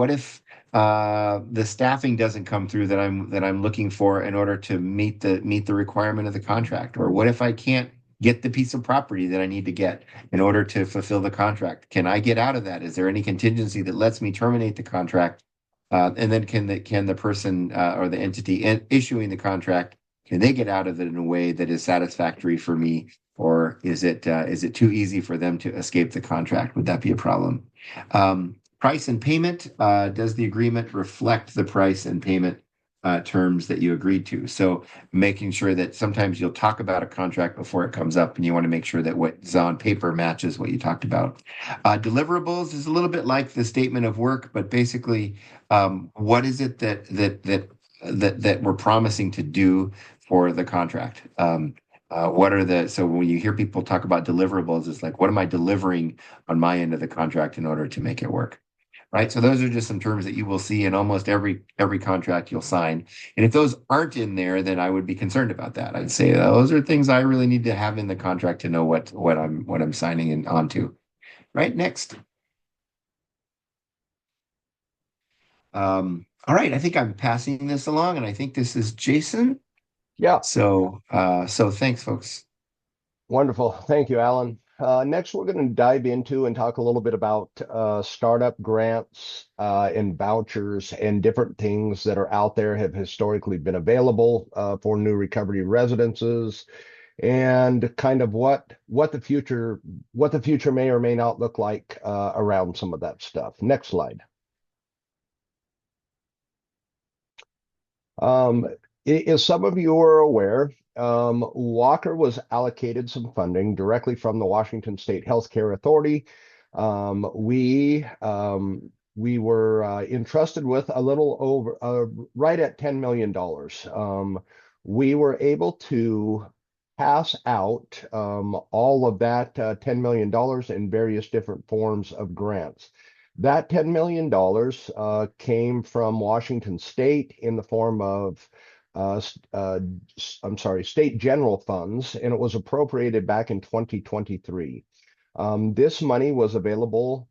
S13: the staffing doesn't come through that I'm looking for in order to meet the requirement of the contract? Or what if I can't get the piece of property that I need to get in order to fulfill the contract? Can I get out of that? Is there any contingency that lets me terminate the contract? And then can the person or the entity issuing the contract, can they get out of it in a way that is satisfactory for me? Or is it too easy for them to escape the contract? Would that be a problem? Price and payment, does the agreement reflect the price and payment terms that you agreed to. So making sure that sometimes you'll talk about a contract before it comes up, and you want to make sure that what's on paper matches what you talked about. Deliverables is a little bit like the statement of work, but basically, what is it that we're promising to do for the contract? So when you hear people talk about deliverables, it's like, what am I delivering on my end of the contract in order to make it work? Right. So those are just some terms that you will see in almost every contract you'll sign. And if those aren't in there, then I would be concerned about that. I'd say those are things I really need to have in the contract to know what I'm signing in onto. Right. Next. All right. I think I'm passing this along, and I think this is Jason.
S3: Yeah.
S13: So thanks, folks.
S3: Wonderful. Thank you, Alan. Next, we're going to dive into and talk a little bit about startup grants and vouchers and different things that are out there, have historically been available for new recovery residences, and kind of what the future may or may not look like around some of that stuff. Next slide. As some of you are aware, Walker was allocated some funding directly from the Washington State Healthcare Authority. We were entrusted with a little over right at $10 million. We were able to pass out all of that $10 million in various different forms of grants. That $10 million came from Washington State in the form of state general funds, and it was appropriated back in 2023. This money was available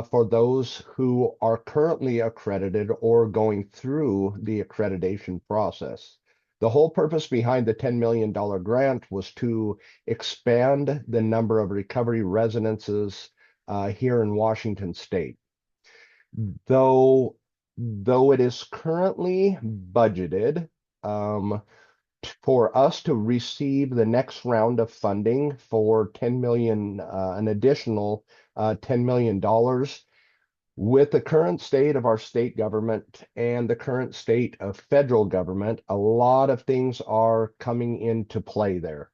S3: for those who are currently accredited or going through the accreditation process. The whole purpose behind the $10 million grant was to expand the number of recovery residences here in Washington State. Though it is currently budgeted for us to receive the next round of funding for $10 million, an additional $10 million, with the current state of our state government and the current state of federal government, a lot of things are coming into play there.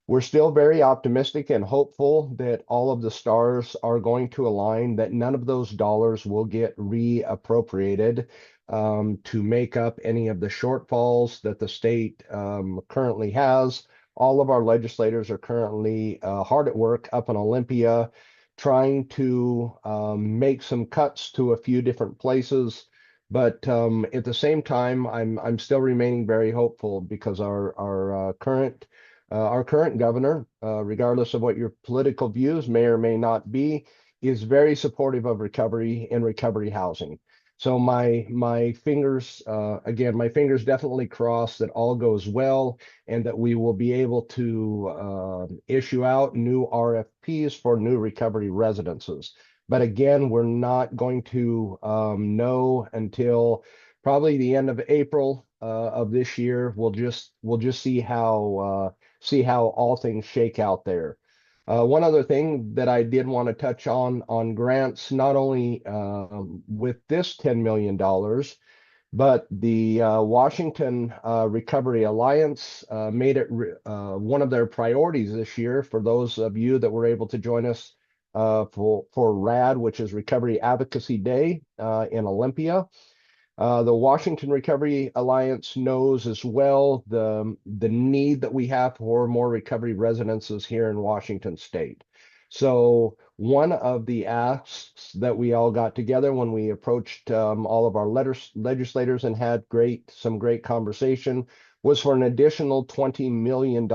S3: We're still very optimistic and hopeful that all of the stars are going to align, that none of those dollars will get reappropriated to make up any of the shortfalls that the state currently has. All of our legislators are currently hard at work up in Olympia, trying to make some cuts to a few different places. But at the same time, I'm still remaining very hopeful, because our current governor, regardless of what your political views may or may not be, is very supportive of recovery and recovery housing. So my fingers, again, my fingers definitely crossed that all goes well, and that we will be able to issue out new RFPs for new recovery residences. But again, we're not going to know until probably the end of April of this year. We'll just see how all things shake out there. One other thing that I did want to touch on grants, not only with this $10 million, but the Washington Recovery Alliance made it one of their priorities this year. For those of you that were able to join us for RAD, which is Recovery Advocacy Day in Olympia. The Washington Recovery Alliance knows as well the need that we have for more recovery residences here in Washington State. So one of the asks that we all got together when we approached all of our legislators and had some great conversation was for an additional $20 million.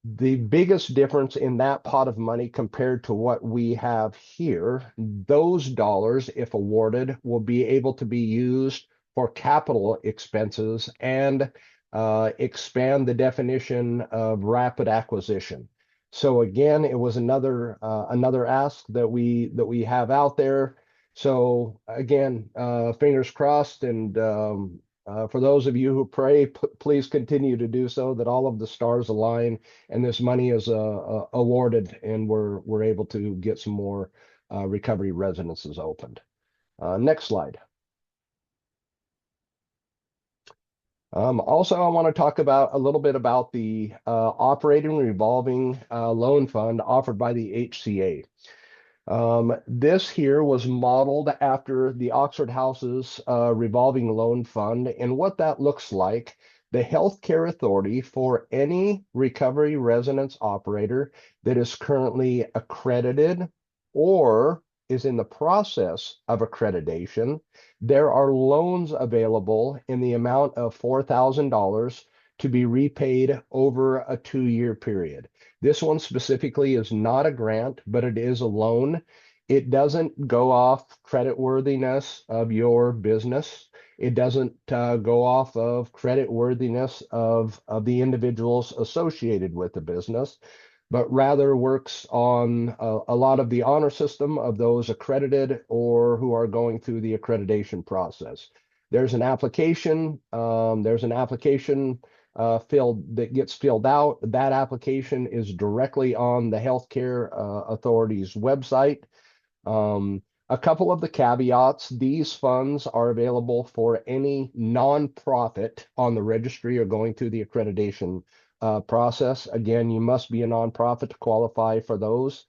S3: The biggest difference in that pot of money compared to what we have here, those dollars, if awarded, will be able to be used for capital expenses and expand the definition of rapid acquisition. So again, it was another ask that we have out there. So again, fingers crossed, and for those of you who pray, please continue to do so, that all of the stars align and this money is awarded, and we're able to get some more recovery residences opened. Next slide. Also, I want to talk about a little bit about the operating revolving loan fund offered by the HCA. This here was modeled after the Oxford Houses revolving loan fund, and what that looks like. The healthcare authority for any recovery residence operator that is currently accredited or is in the process of accreditation, there are loans available in the amount of $4,000 to be repaid over a 2-year period. This one specifically is not a grant, but it is a loan. It doesn't go off creditworthiness of your business. It doesn't go off of creditworthiness of the individuals associated with the business, but rather works on a lot of the honor system of those accredited or who are going through the accreditation process. There's an application. That gets filled out. That application is directly on the healthcare authority's website. A couple of the caveats: these funds are available for any nonprofit on the registry or going through the accreditation process. Again, you must be a nonprofit to qualify for those.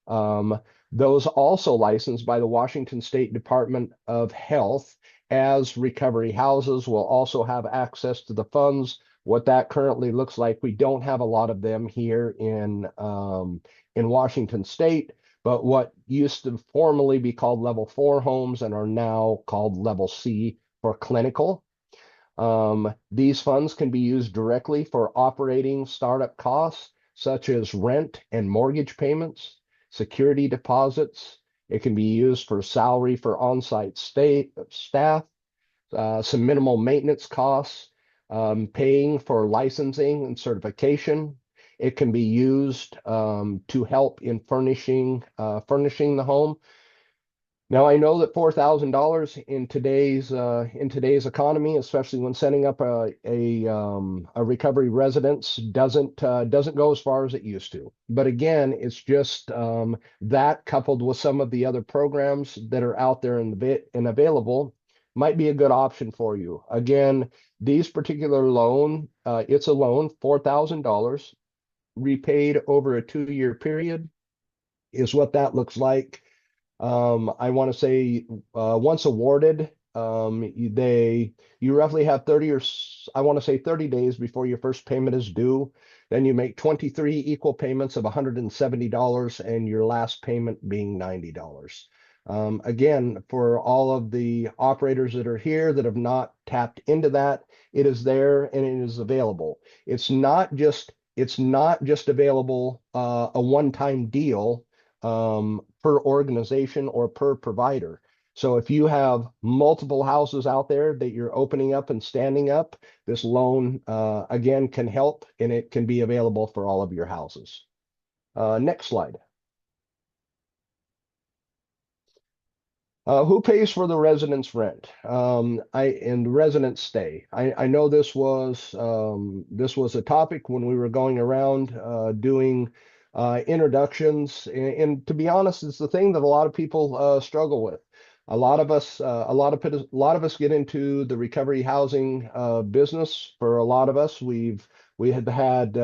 S3: Those also licensed by the Washington State Department of Health as recovery houses will also have access to the funds. What that currently looks like, we don't have a lot of them here in Washington State, but what used to formerly be called level 4 homes and are now called level C for clinical. These funds can be used directly for operating startup costs, such as rent and mortgage payments, security deposits. It can be used for salary for on-site staff, some minimal maintenance costs, paying for licensing and certification. It can be used to help in furnishing the home. Now, I know that $4,000 in today's economy, especially when setting up a recovery residence, doesn't go as far as it used to. But again, it's just that coupled with some of the other programs that are out there and available might be a good option for you. Again, these particular loan, it's a loan, $4,000 repaid over a 2-year period is what that looks like. I want to say once awarded, you roughly have 30 days before your first payment is due. Then you make 23 equal payments of $170 and your last payment being $90. Again, for all of the operators that are here that have not tapped into that, it is there and it is available. It's not just available a one-time deal per organization or per provider. So if you have multiple houses out there that you're opening up and standing up, this loan again can help, and it can be available for all of your houses. Next slide. Who pays for the residence rent and residence stay? I know this was a topic when we were going around doing introductions, and to be honest, it's the thing that a lot of people struggle with. A lot of us get into the recovery housing business. For a lot of us, we had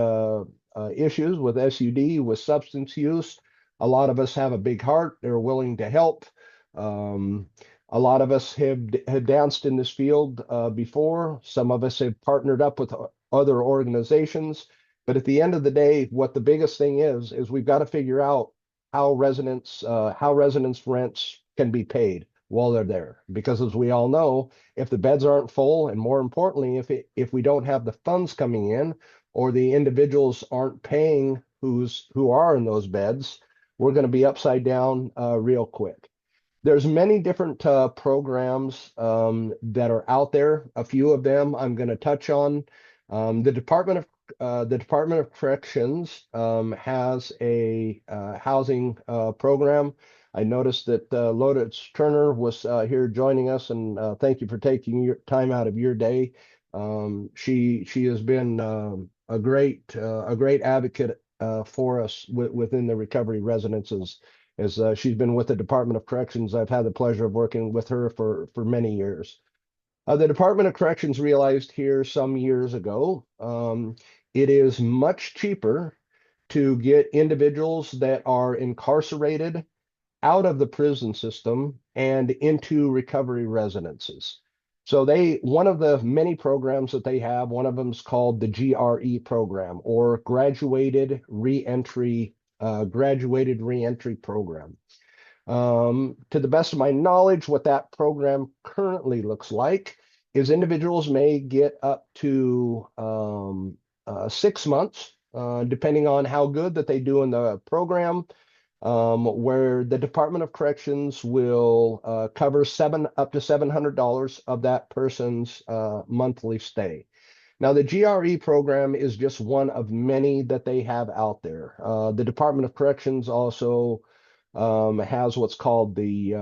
S3: issues with SUD, with substance use. A lot of us have a big heart. They're willing to help. A lot of us have danced in this field before. Some of us have partnered up with other organizations. But at the end of the day, what the biggest thing is we've got to figure out how residents rents can be paid while they're there. Because as we all know, if the beds aren't full, and more importantly, if we don't have the funds coming in, or the individuals aren't paying who are in those beds, we're going to be upside down real quick. There's many different programs that are out there. A few of them I'm going to touch on. The Department of Corrections has a housing program. I noticed that Lourdes Turner was here joining us, and thank you for taking your time out of your day. She has been a great advocate for us within the recovery residences. As she's been with the Department of Corrections, I've had the pleasure of working with her for many years. The Department of Corrections realized here some years ago, it is much cheaper to get individuals that are incarcerated out of the prison system and into recovery residences. So one of the many programs that they have, one of them is called the GRE program, or Graduated Reentry Program. To the best of my knowledge, what that program currently looks like is individuals may get up to 6 months, depending on how good that they do in the program, where the Department of Corrections will cover up to $700 of that person's monthly stay. Now, the GRE program is just one of many that they have out there. The Department of Corrections also has what's called the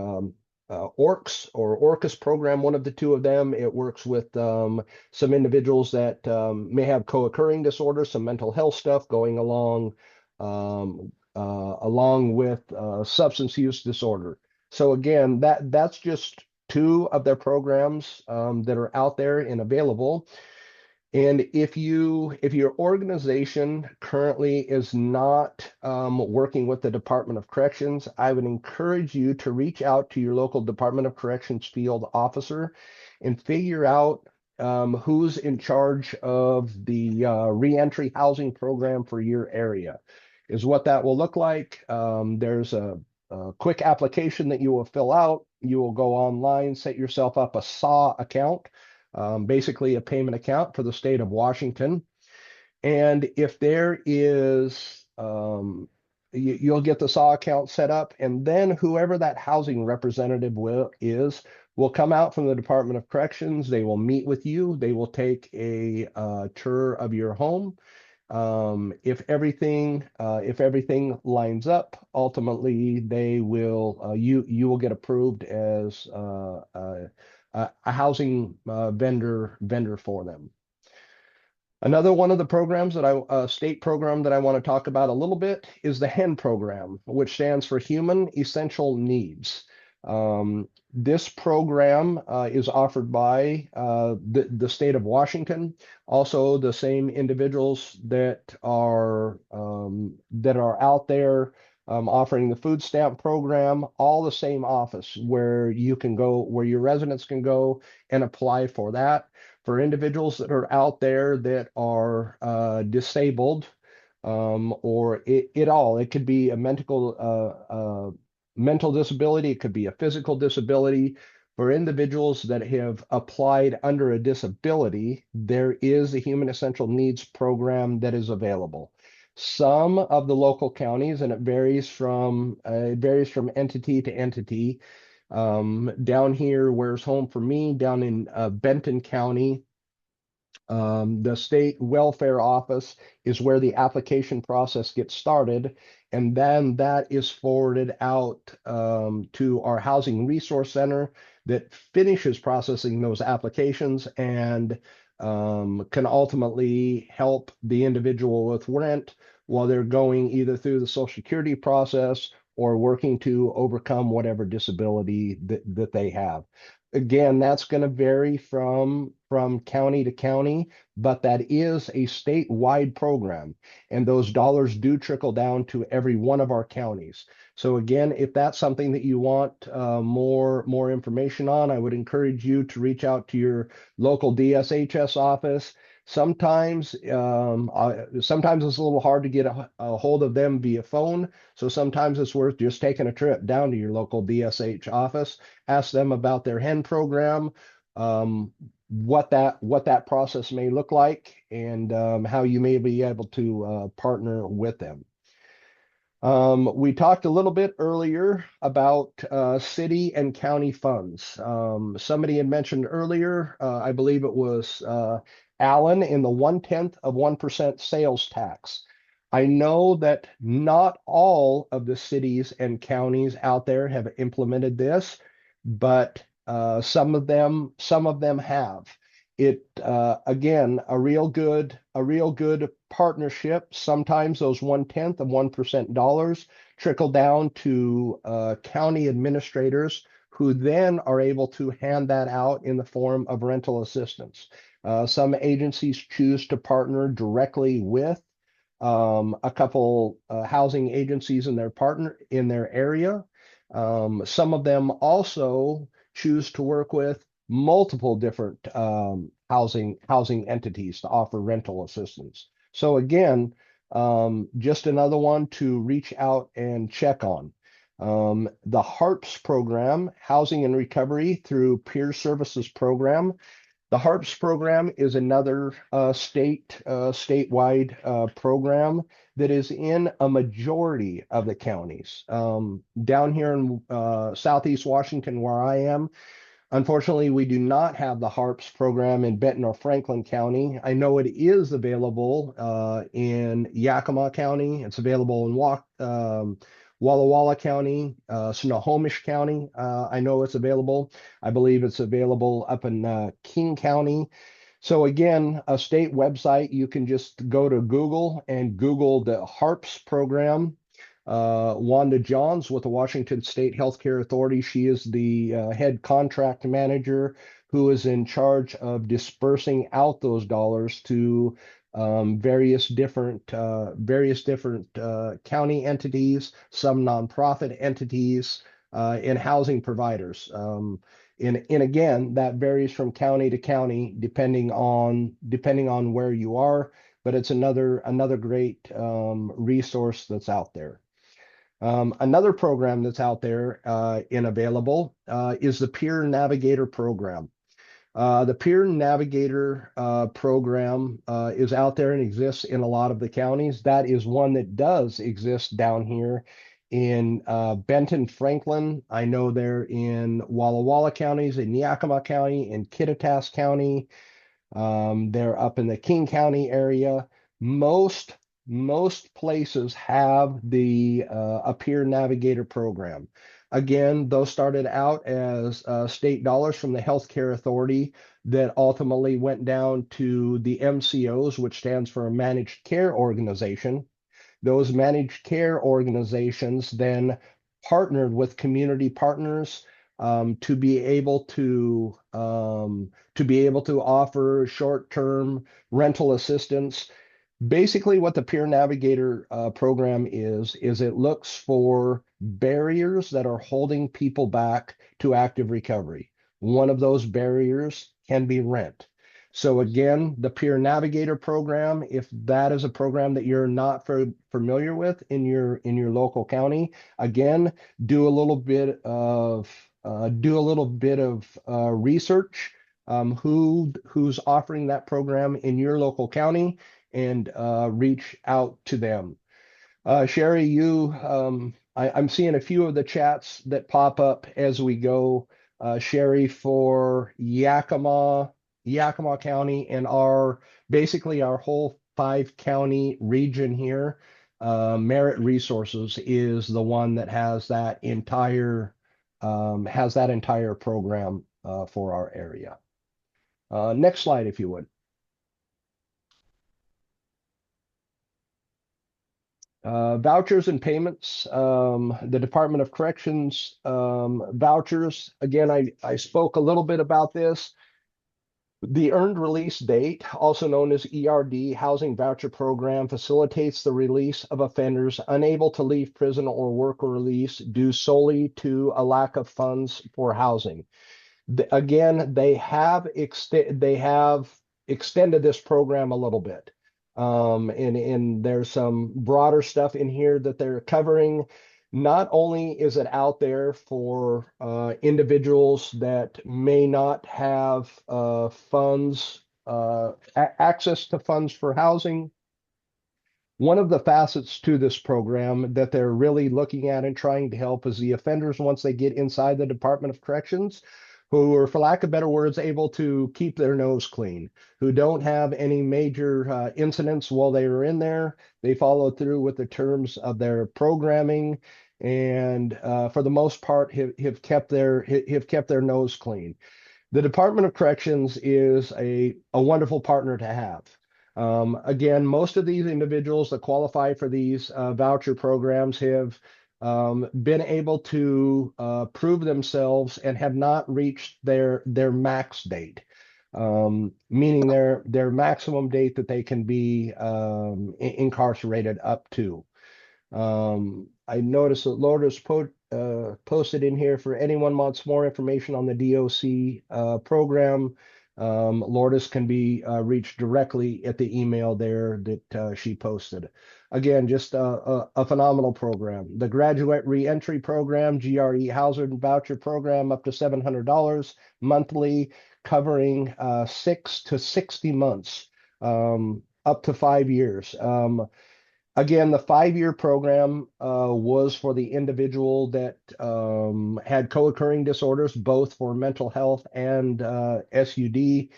S3: ORCS or ORCUS program, one of the two of them. It works with some individuals that may have co-occurring disorders, some mental health stuff going along with substance use disorder. So again, that's just two of their programs that are out there and available. And if your organization currently is not working with the Department of Corrections, I would encourage you to reach out to your local Department of Corrections field officer and figure out who's in charge of the reentry housing program for your area. Is what that will look like. There's a quick application that you will fill out. You will go online, set yourself up a SAW account. Basically a payment account for the state of Washington. And if there is, you'll get the SAW account set up, and then whoever that housing representative will come out from the Department of Corrections. They will meet with you. They will take a tour of your home. If everything lines up, ultimately you will get approved as a housing vendor for them. Another one of the programs state program that I want to talk about a little bit is the HEN program, which stands for Human Essential Needs. This program is offered by the state of Washington. Also, the same individuals that are out there offering the food stamp program, all the same office where you can go, where your residents can go and apply for that. For individuals that are out there that are disabled, or it could be a mental disability, it could be a physical disability. For individuals that have applied under a disability, there is a Human Essential Needs program that is available. Some of the local counties, and it varies from entity to entity. Down here, where's home for me, down in Benton County, the state welfare office is where the application process gets started, and then that is forwarded out to our housing resource center that finishes processing those applications and can ultimately help the individual with rent while they're going either through the Social Security process or working to overcome whatever disability that they have. Again, that's going to vary from county to county, but that is a statewide program, and those dollars do trickle down to every one of our counties. So again, if that's something that you want more information on, I would encourage you to reach out to your local DSHS office. Sometimes it's a little hard to get a hold of them via phone. So sometimes it's worth just taking a trip down to your local DSH office, ask them about their HEN program, what that process may look like, and how you may be able to partner with them. We talked a little bit earlier about city and county funds. Somebody had mentioned earlier, I believe it was Alan, in the 0.1% sales tax. I know that not all of the cities and counties out there have implemented this, but some of them have. It again, a real good partnership. Sometimes those 0.1% dollars trickle down to county administrators who then are able to hand that out in the form of rental assistance. Some agencies choose to partner directly with a couple housing agencies in their area. Some of them also choose to work with multiple different housing entities to offer rental assistance. So again, just another one to reach out and check on. The HARPS program, Housing and Recovery through Peer Services Program. The HARPS program is another statewide program that is in a majority of the counties. Down here in Southeast Washington, where I am, unfortunately, we do not have the HARPS program in Benton or Franklin County. I know it is available in Yakima County. It's available in Walla Walla County, Snohomish County. I know it's available. I believe it's available up in King County. So again, a state website, you can just go to Google and Google the HARPS program. Wanda Johns with the Washington State Healthcare Authority. She is the head contract manager who is in charge of dispersing out those dollars to various different county entities, some nonprofit entities, and housing providers. And again, that varies from county to county depending on where you are, but it's another great resource that's out there. Another program that's out there and available is the Peer Navigator program. The Peer Navigator program is out there and exists in a lot of the counties. That is one that does exist down here in Benton, Franklin. I know they're in Walla Walla counties, in Yakima County, in Kittitas County. They're up in the King County area. Most places have a Peer Navigator program. Again, those started out as state dollars from the Healthcare Authority that ultimately went down to the MCOs, which stands for a Managed Care Organization. Those managed care organizations then partnered with community partners to be able to offer short-term rental assistance. Basically, what the Peer Navigator program is it looks for barriers that are holding people back to active recovery. One of those barriers can be rent. So again, the Peer Navigator program, if that is a program that you're not familiar with in your local county, again, do a little bit of research. Who's offering that program in your local county, and reach out to them. Sherry, I'm seeing a few of the chats that pop up as we go. Sherry, for Yakima County and basically our whole 5-county region here, Merit Resources is the one that has that entire program for our area. Next slide, if you would. Vouchers and payments, the Department of Corrections vouchers. Again, I spoke a little bit about this. The Earned Release Date, also known as ERD, Housing Voucher Program, facilitates the release of offenders unable to leave prison or work or release due solely to a lack of funds for housing. Again, they have extended this program a little bit. And there's some broader stuff in here that they're covering. Not only is it out there for individuals that may not have access to funds for housing. One of the facets to this program that they're really looking at and trying to help is the offenders once they get inside the Department of Corrections, who are, for lack of better words, able to keep their nose clean, who don't have any major incidents while they are in there. They follow through with the terms of their programming, and for the most part have kept their nose clean. The Department of Corrections is a wonderful partner to have. Again, most of these individuals that qualify for these voucher programs have been able to prove themselves and have not reached their max date, meaning their maximum date that they can be incarcerated up to. I noticed that Lourdes posted in here for anyone wants more information on the DOC program. Lourdes can be reached directly at the email there that she posted. Again, just a phenomenal program. The Graduate Reentry Program, GRE Housing Voucher Program, up to $700 monthly, covering 6 to 60 months, up to 5 years. Again, the 5-year program was for the individual that had co-occurring disorders, both for mental health and SUD.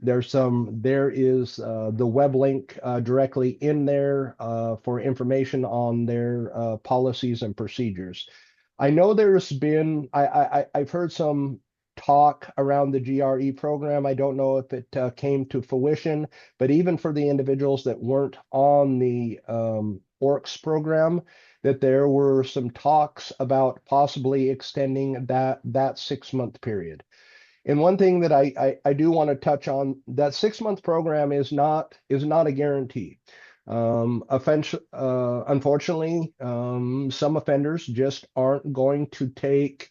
S3: There is the web link directly in there for information on their policies and procedures. I know there's been, I've heard some talk around the GRE program. I don't know if it came to fruition, but even for the individuals that weren't on the ORCS program, that there were some talks about possibly extending that 6-month period. And one thing that I do want to touch on, that 6-month program is not a guarantee. Unfortunately, some offenders just aren't going to take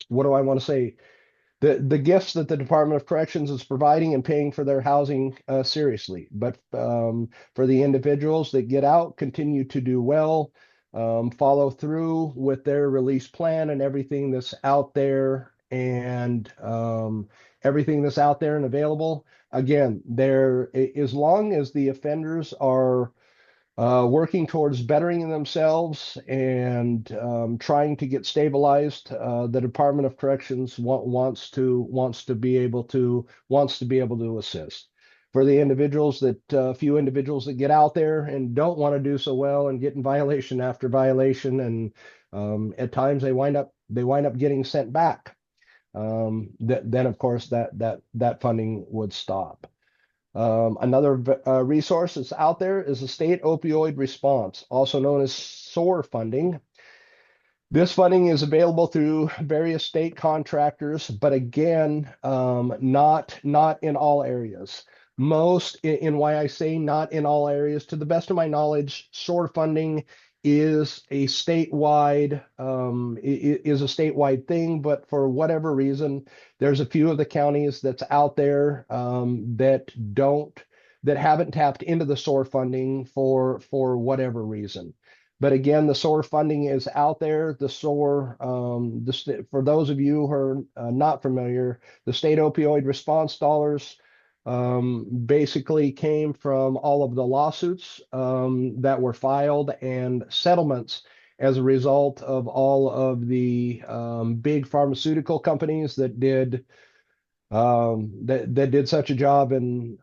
S3: what do I want to say? The gifts that the Department of Corrections is providing and paying for their housing seriously. But for the individuals that get out, continue to do well, follow through with their release plan and everything that's out there, and everything that's out there and available. Again, as long as the offenders are working towards bettering themselves and trying to get stabilized, the Department of Corrections wants to be able to assist. For the individuals few individuals that get out there and don't want to do so well and get in violation after violation, and at times they wind up getting sent back. Then of course that funding would stop. Another resource that's out there is the State Opioid Response, also known as SOAR funding. This funding is available through various state contractors, but again, not in all areas. Why I say not in all areas, to the best of my knowledge, SOAR funding is a statewide thing, but for whatever reason, there's a few of the counties that's out there that haven't tapped into the SOAR funding for whatever reason. But again, the SOAR funding is out there. The SOAR, for those of you who are not familiar, the state opioid response dollars basically came from all of the lawsuits that were filed and settlements as a result of all of the big pharmaceutical companies that did such a job in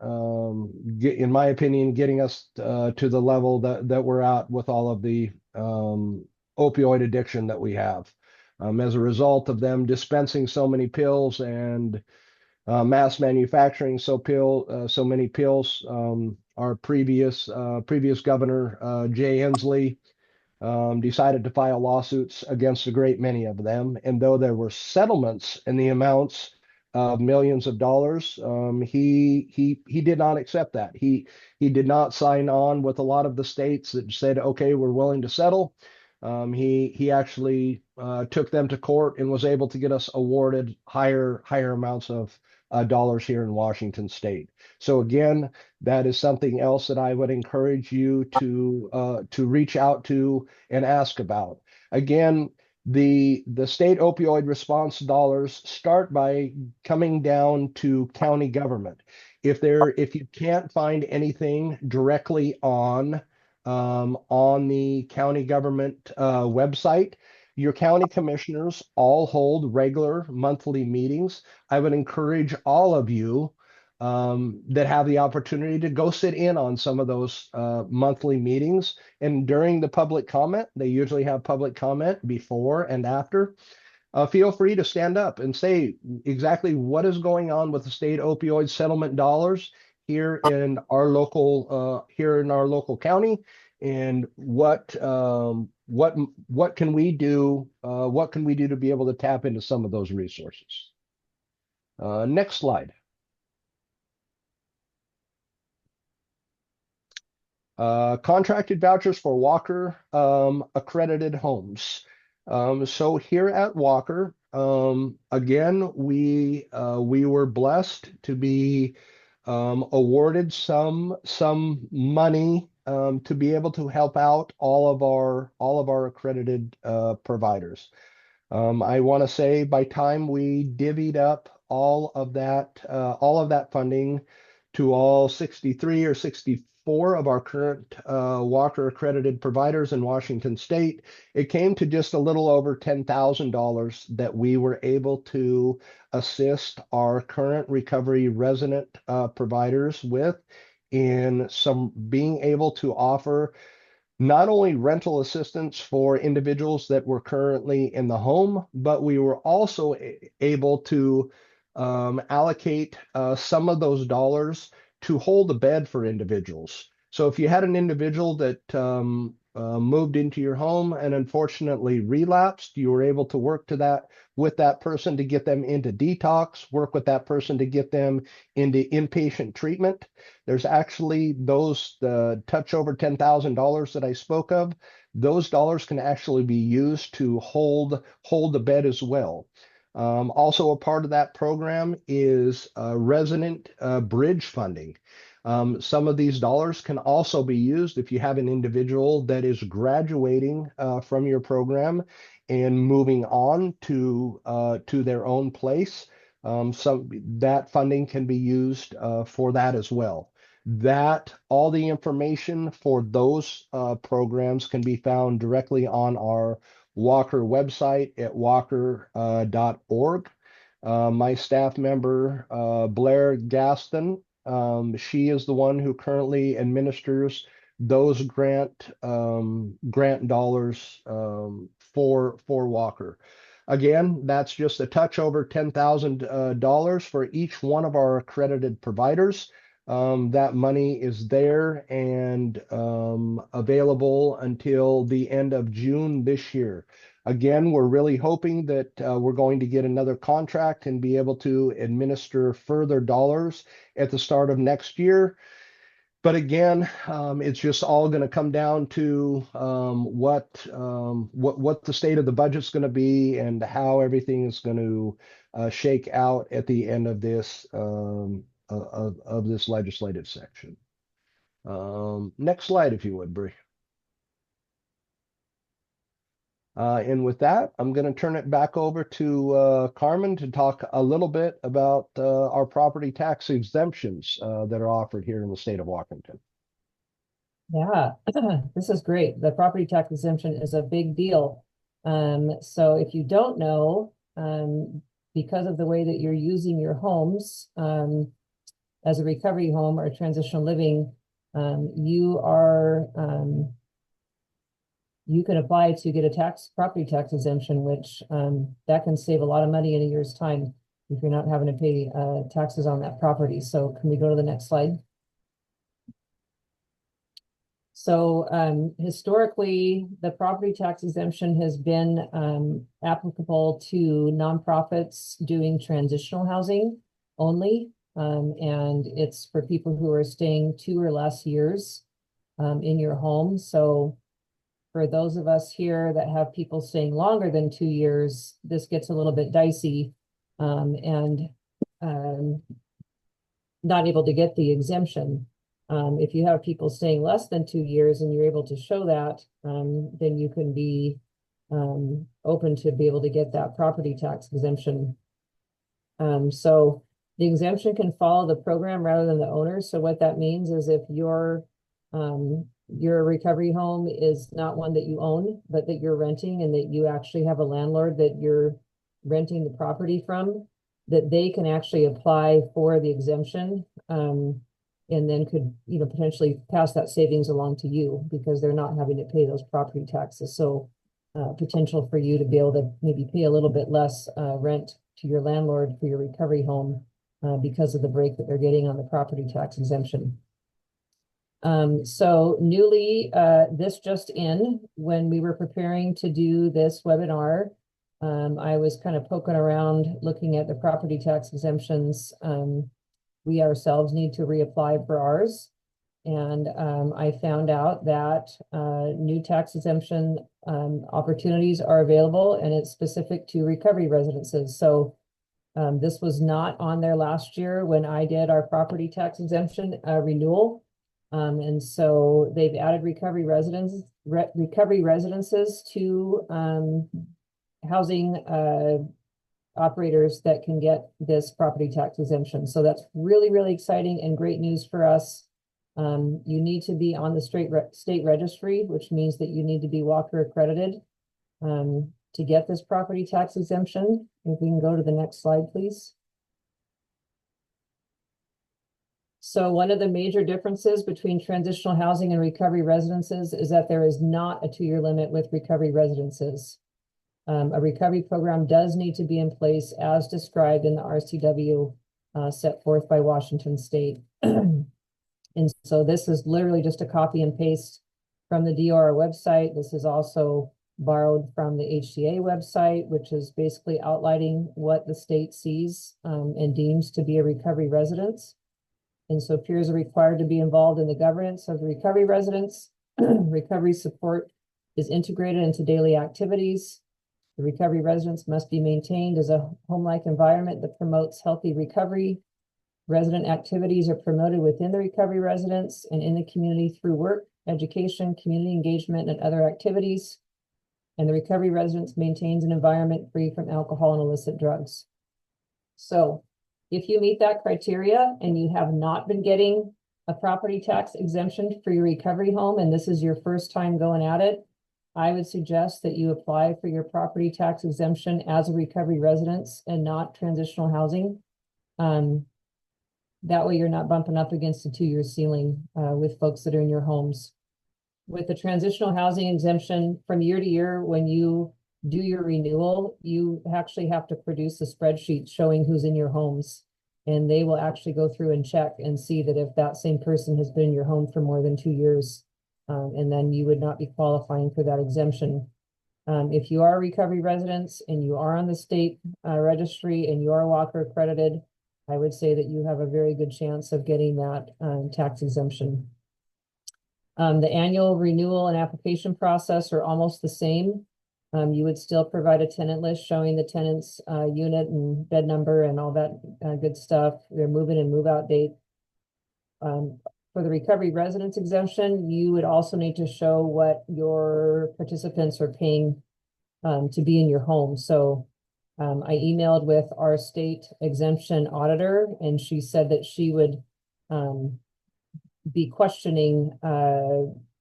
S3: my opinion, getting us to the level that we're at with all of the opioid addiction that we have. As a result of them dispensing so many pills and mass manufacturing so many pills, our previous governor, Jay Inslee, decided to file lawsuits against a great many of them. And though there were settlements in the amounts of millions of dollars, he did not accept that. He did not sign on with a lot of the states that said, okay, we're willing to settle. He actually took them to court and was able to get us awarded higher amounts of dollars here in Washington State. So again, that is something else that I would encourage you to reach out to and ask about. Again, the state opioid response dollars start by coming down to county government. If you can't find anything directly on the county government website, your county commissioners all hold regular monthly meetings. I would encourage all of you that have the opportunity to go sit in on some of those monthly meetings. And during the public comment, they usually have public comment before and after. Feel free to stand up and say exactly what is going on with the state opioid settlement dollars here in our local county, and what can we do? What can we do to be able to tap into some of those resources? Next slide. Contracted vouchers for Walker accredited homes. So here at Walker, again, we were blessed to be awarded some money to be able to help out all of our accredited providers. I want to say by time we divvied up all of that funding to all 63 or 64 of our current Walker accredited providers in Washington State, it came to just a little over $10,000 that we were able to assist our current recovery resident providers with in some being able to offer not only rental assistance for individuals that were currently in the home, but we were also able to allocate some of those dollars to hold a bed for individuals. So if you had an individual that moved into your home and unfortunately relapsed, you were able to work with that person to get them into detox, work with that person to get them into inpatient treatment. There's actually those touch over $10,000 that I spoke of. Those dollars can actually be used to hold the bed as well. Also a part of that program is resident bridge funding. Some of these dollars can also be used if you have an individual that is graduating from your program and moving on to their own place. That funding can be used for that as well. All the information for those programs can be found directly on our Walker website at walker.org. My staff member, Blair Gaston, she is the one who currently administers those grant dollars for Walker. Again, that's just a touch over $10,000 for each one of our accredited providers. That money is there and available until the end of June this year. Again, we're really hoping that we're going to get another contract and be able to administer further dollars at the start of next year. But again, it's just all going to come down to what the state of the budget's going to be and how everything is going to shake out at the end of this of this legislative section. Next slide, if you would, Bree. And with that, I'm going to turn it back over to Carmen to talk a little bit about our property tax exemptions that are offered here in the state of Washington.
S1: Yeah, this is great. The property tax exemption is a big deal. So if you don't know, because of the way that you're using your homes as a recovery home or transitional living, you can apply to get a property tax exemption, which that can save a lot of money in a year's time if you're not having to pay taxes on that property. So can we go to the next slide? So historically, the property tax exemption has been applicable to nonprofits doing transitional housing only. And it's for people who are staying 2 or less years in your home. So for those of us here that have people staying longer than 2 years, this gets a little bit dicey and not able to get the exemption. If you have people staying less than 2 years and you're able to show that, then you can be open to be able to get that property tax exemption. So the exemption can follow the program rather than the owner. So what that means is if your recovery home is not one that you own, but that you're renting and that you actually have a landlord that you're renting the property from, that they can actually apply for the exemption and then could, potentially pass that savings along to you because they're not having to pay those property taxes. So potential for you to be able to maybe pay a little bit less rent to your landlord for your recovery home because of the break that they're getting on the property tax exemption. So newly, this just in, when we were preparing to do this webinar, I was kind of poking around, looking at the property tax exemptions. We ourselves need to reapply for ours. And I found out that new tax exemption opportunities are available, and it's specific to recovery residences. So this was not on there last year when I did our property tax exemption renewal. And so they've added recovery residences to housing operators that can get this property tax exemption. So that's really, really exciting and great news for us. You need to be on the state registry, which means that you need to be Walker accredited to get this property tax exemption. If we can go to the next slide, please. So one of the major differences between transitional housing and recovery residences is that there is not a 2-year limit with recovery residences. A recovery program does need to be in place as described in the RCW set forth by Washington State. And so this is literally just a copy and paste from the DOR website. This is also borrowed from the HCA website, which is basically outlining what the state sees and deems to be a recovery residence. And so peers are required to be involved in the governance of the recovery residence. Recovery support is integrated into daily activities. The recovery residence must be maintained as a home-like environment that promotes healthy recovery. Resident activities are promoted within the recovery residence and in the community through work, education, community engagement, and other activities. And the recovery residence maintains an environment free from alcohol and illicit drugs. So if you meet that criteria and you have not been getting a property tax exemption for your recovery home, and this is your first time going at it, I would suggest that you apply for your property tax exemption as a recovery residence and not transitional housing. That way you're not bumping up against the 2-year ceiling with folks that are in your homes. With the transitional housing exemption, from year to year, when you do your renewal, you actually have to produce a spreadsheet showing who's in your homes. And they will actually go through and check and see that if that same person has been in your home for more than 2 years, and then you would not be qualifying for that exemption. If you are a recovery residence and you are on the state registry and you are Walker accredited, I would say that you have a very good chance of getting that tax exemption. The annual renewal and application process are almost the same. You would still provide a tenant list showing the tenant's unit and bed number and all that good stuff, their move-in and move-out date. For the recovery residence exemption, you would also need to show what your participants are paying to be in your home. So I emailed with our state exemption auditor, and she said that she would be questioning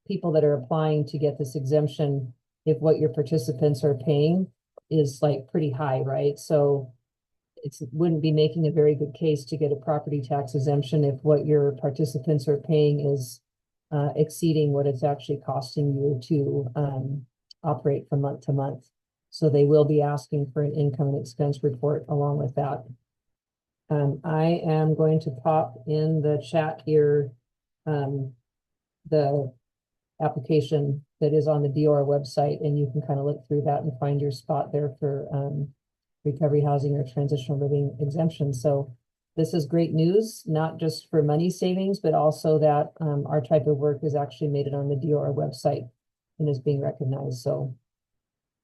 S1: people that are applying to get this exemption if what your participants are paying is like pretty high, right? So it wouldn't be making a very good case to get a property tax exemption if what your participants are paying is exceeding what it's actually costing you to operate from month to month. So they will be asking for an income and expense report along with that. I am going to pop in the chat here the application that is on the DOR website, and you can kind of look through that and find your spot there for recovery housing or transitional living exemption. So this is great news, not just for money savings, but also that our type of work has actually made it on the DOR website and is being recognized. So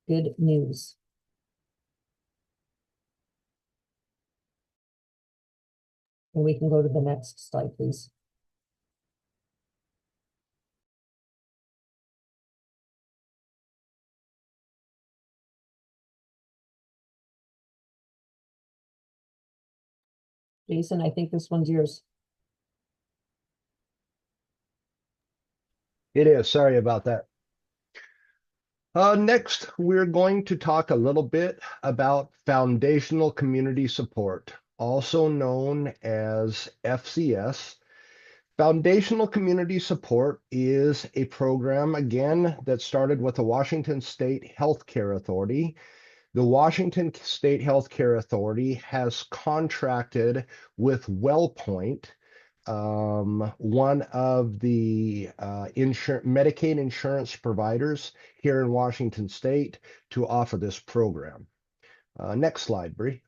S1: good news. And we can go to the next slide, please. Jason, I think this one's yours.
S3: It is. Sorry about that. Next, we're going to talk a little bit about foundational community support, also known as FCS. Foundational community support is a program, again, that started with the Washington State Healthcare Authority. The Washington State Healthcare Authority has contracted with WellPoint one of the Medicaid insurance providers here in Washington State to offer this program. Next slide, Bree.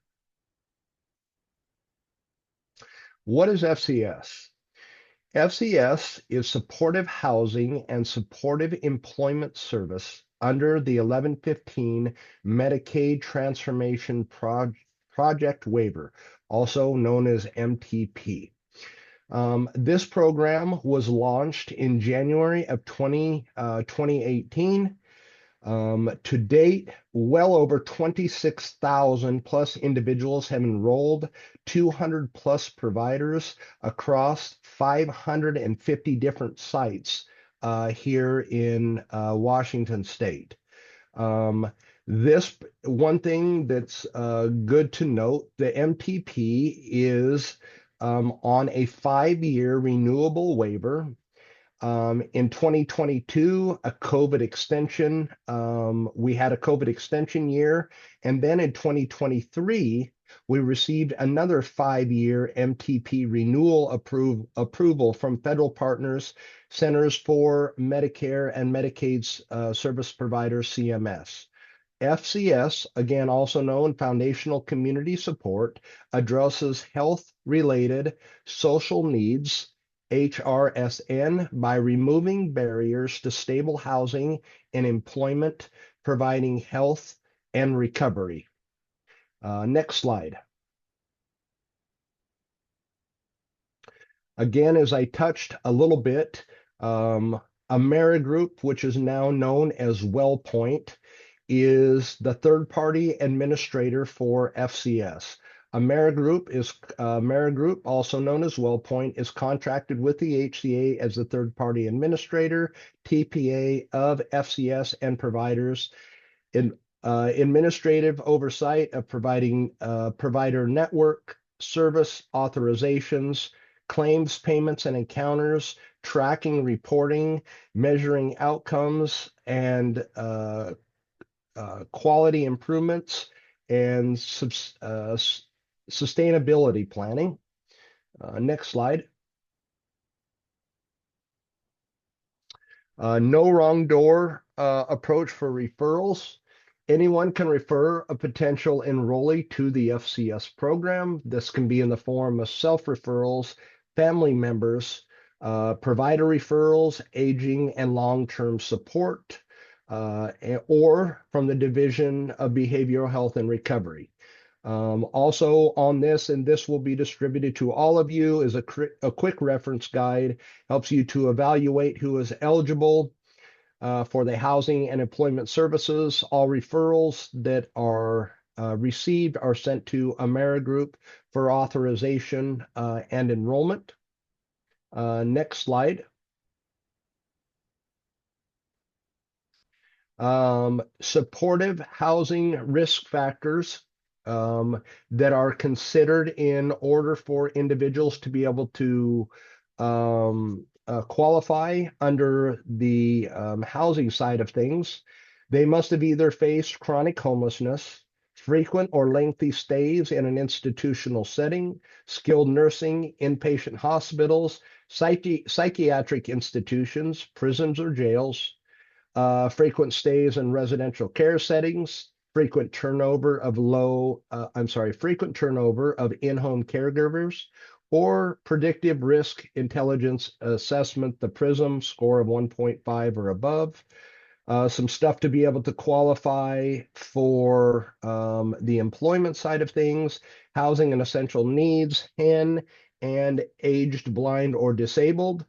S3: What is FCS? FCS is Supportive Housing and Supportive Employment Service under the 1115 Medicaid Transformation Project Waiver, also known as MTP. This program was launched in January of 2018. To date, well over 26,000 plus individuals have enrolled, 200 plus providers across 550 different sites here in Washington State. This one thing that's good to note, the MTP is on a 5-year renewable waiver. In 2022, a COVID extension, we had a COVID extension year. And then in 2023, we received another 5-year MTP renewal approval from federal partners, Centers for Medicare and Medicaid's service provider, CMS. FCS, again also known Foundational Community Support, addresses health-related social needs, HRSN, by removing barriers to stable housing and employment, providing health and recovery. Next slide. Again, as I touched a little bit, AmeriGroup, which is now known as WellPoint, is the third-party administrator for FCS. AmeriGroup, also known as WellPoint, is contracted with the HCA as the third-party administrator, TPA of FCS and providers in administrative oversight of providing provider network service authorizations, claims, payments, and encounters, tracking, reporting, measuring outcomes, and quality improvements, and sustainability planning. Next slide. No wrong door approach for referrals. Anyone can refer a potential enrollee to the FCS program. This can be in the form of self-referrals, family members, provider referrals, aging and long-term support, or from the Division of Behavioral Health and Recovery. Also on this, and this will be distributed to all of you, is a quick reference guide, helps you to evaluate who is eligible for the housing and employment services. All referrals that are received are sent to AmeriGroup for authorization and enrollment. Next slide. Supportive housing risk factors that are considered in order for individuals to be able to qualify under the housing side of things. They must have either faced chronic homelessness, frequent or lengthy stays in an institutional setting, skilled nursing, inpatient hospitals, psychiatric institutions, prisons or jails, frequent stays in residential care settings, frequent turnover of in-home caregivers, or predictive risk intelligence assessment, the PRISM score of 1.5 or above. Some stuff to be able to qualify for the employment side of things, housing and essential needs, hen and aged, blind, or disabled.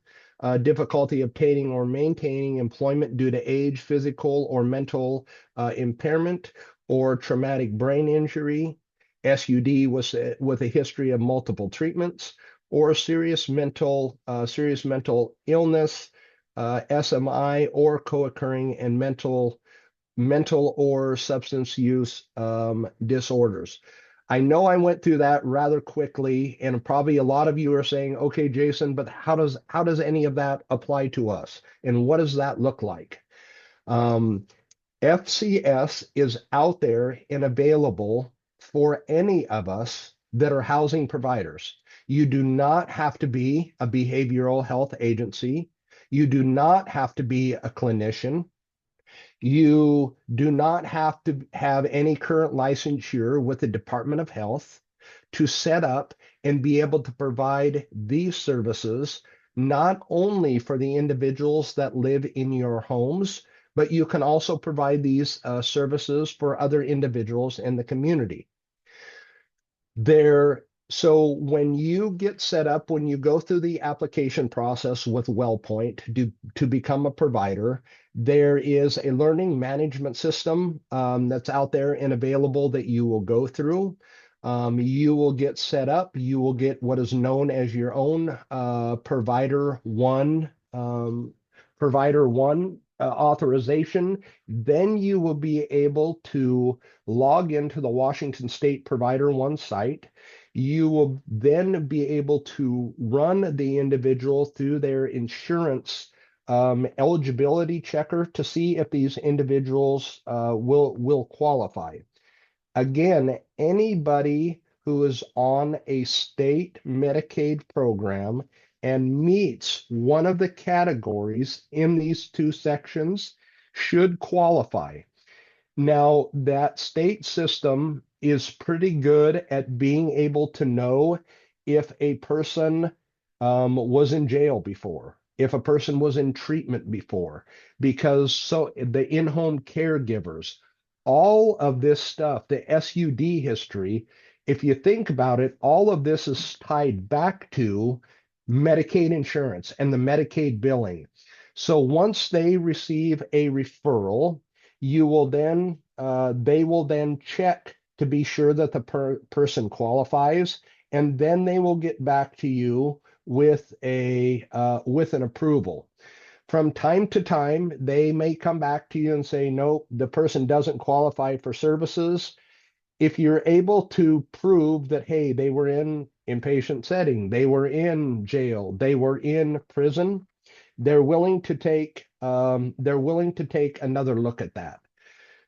S3: Difficulty obtaining or maintaining employment due to age, physical or mental impairment, or traumatic brain injury, SUD with a history of multiple treatments, or serious mental illness, SMI, or co-occurring and mental or substance use disorders. I know I went through that rather quickly, and probably a lot of you are saying, okay, Jason, but how does any of that apply to us? And what does that look like? FCS is out there and available for any of us that are housing providers. You do not have to be a behavioral health agency. You do not have to be a clinician. You do not have to have any current licensure with the Department of Health to set up and be able to provide these services, not only for the individuals that live in your homes, but you can also provide these services for other individuals in the community. So when you get set up, when you go through the application process with WellPoint to become a provider, there is a learning management system that's out there and available that you will go through. You will get set up. You will get what is known as your own Provider One authorization. Then you will be able to log into the Washington State Provider One site. You will then be able to run the individual through their insurance eligibility checker to see if these individuals will qualify. Again, anybody who is on a state Medicaid program and meets one of the categories in these two sections should qualify. Now, that state system is pretty good at being able to know if a person was in jail before, if a person was in treatment before, because so the in-home caregivers, all of this stuff, the SUD history, if you think about it, all of this is tied back to Medicaid insurance and the Medicaid billing. So once they receive a referral, they will then check to be sure that the person qualifies, and then they will get back to you with an approval. From time to time, they may come back to you and say, no, the person doesn't qualify for services. If you're able to prove that, hey, they were in inpatient setting, they were in jail, they were in prison, they're willing to take another look at that.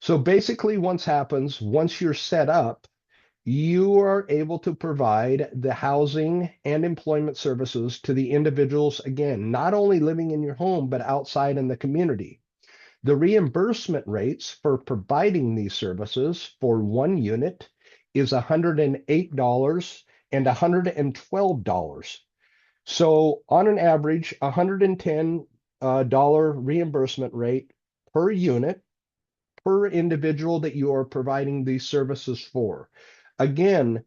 S3: So basically, once you're set up, you are able to provide the housing and employment services to the individuals, again, not only living in your home, but outside in the community. The reimbursement rates for providing these services for one unit is $108 and $112. So on an average, $110 reimbursement rate per unit per individual that you are providing these services for. Again,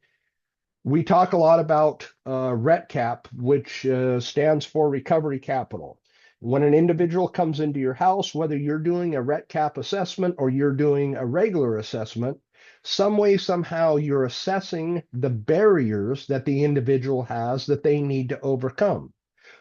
S3: we talk a lot about RETCAP, which stands for Recovery Capital. When an individual comes into your house, whether you're doing a RETCAP assessment or you're doing a regular assessment, some way, somehow, you're assessing the barriers that the individual has that they need to overcome.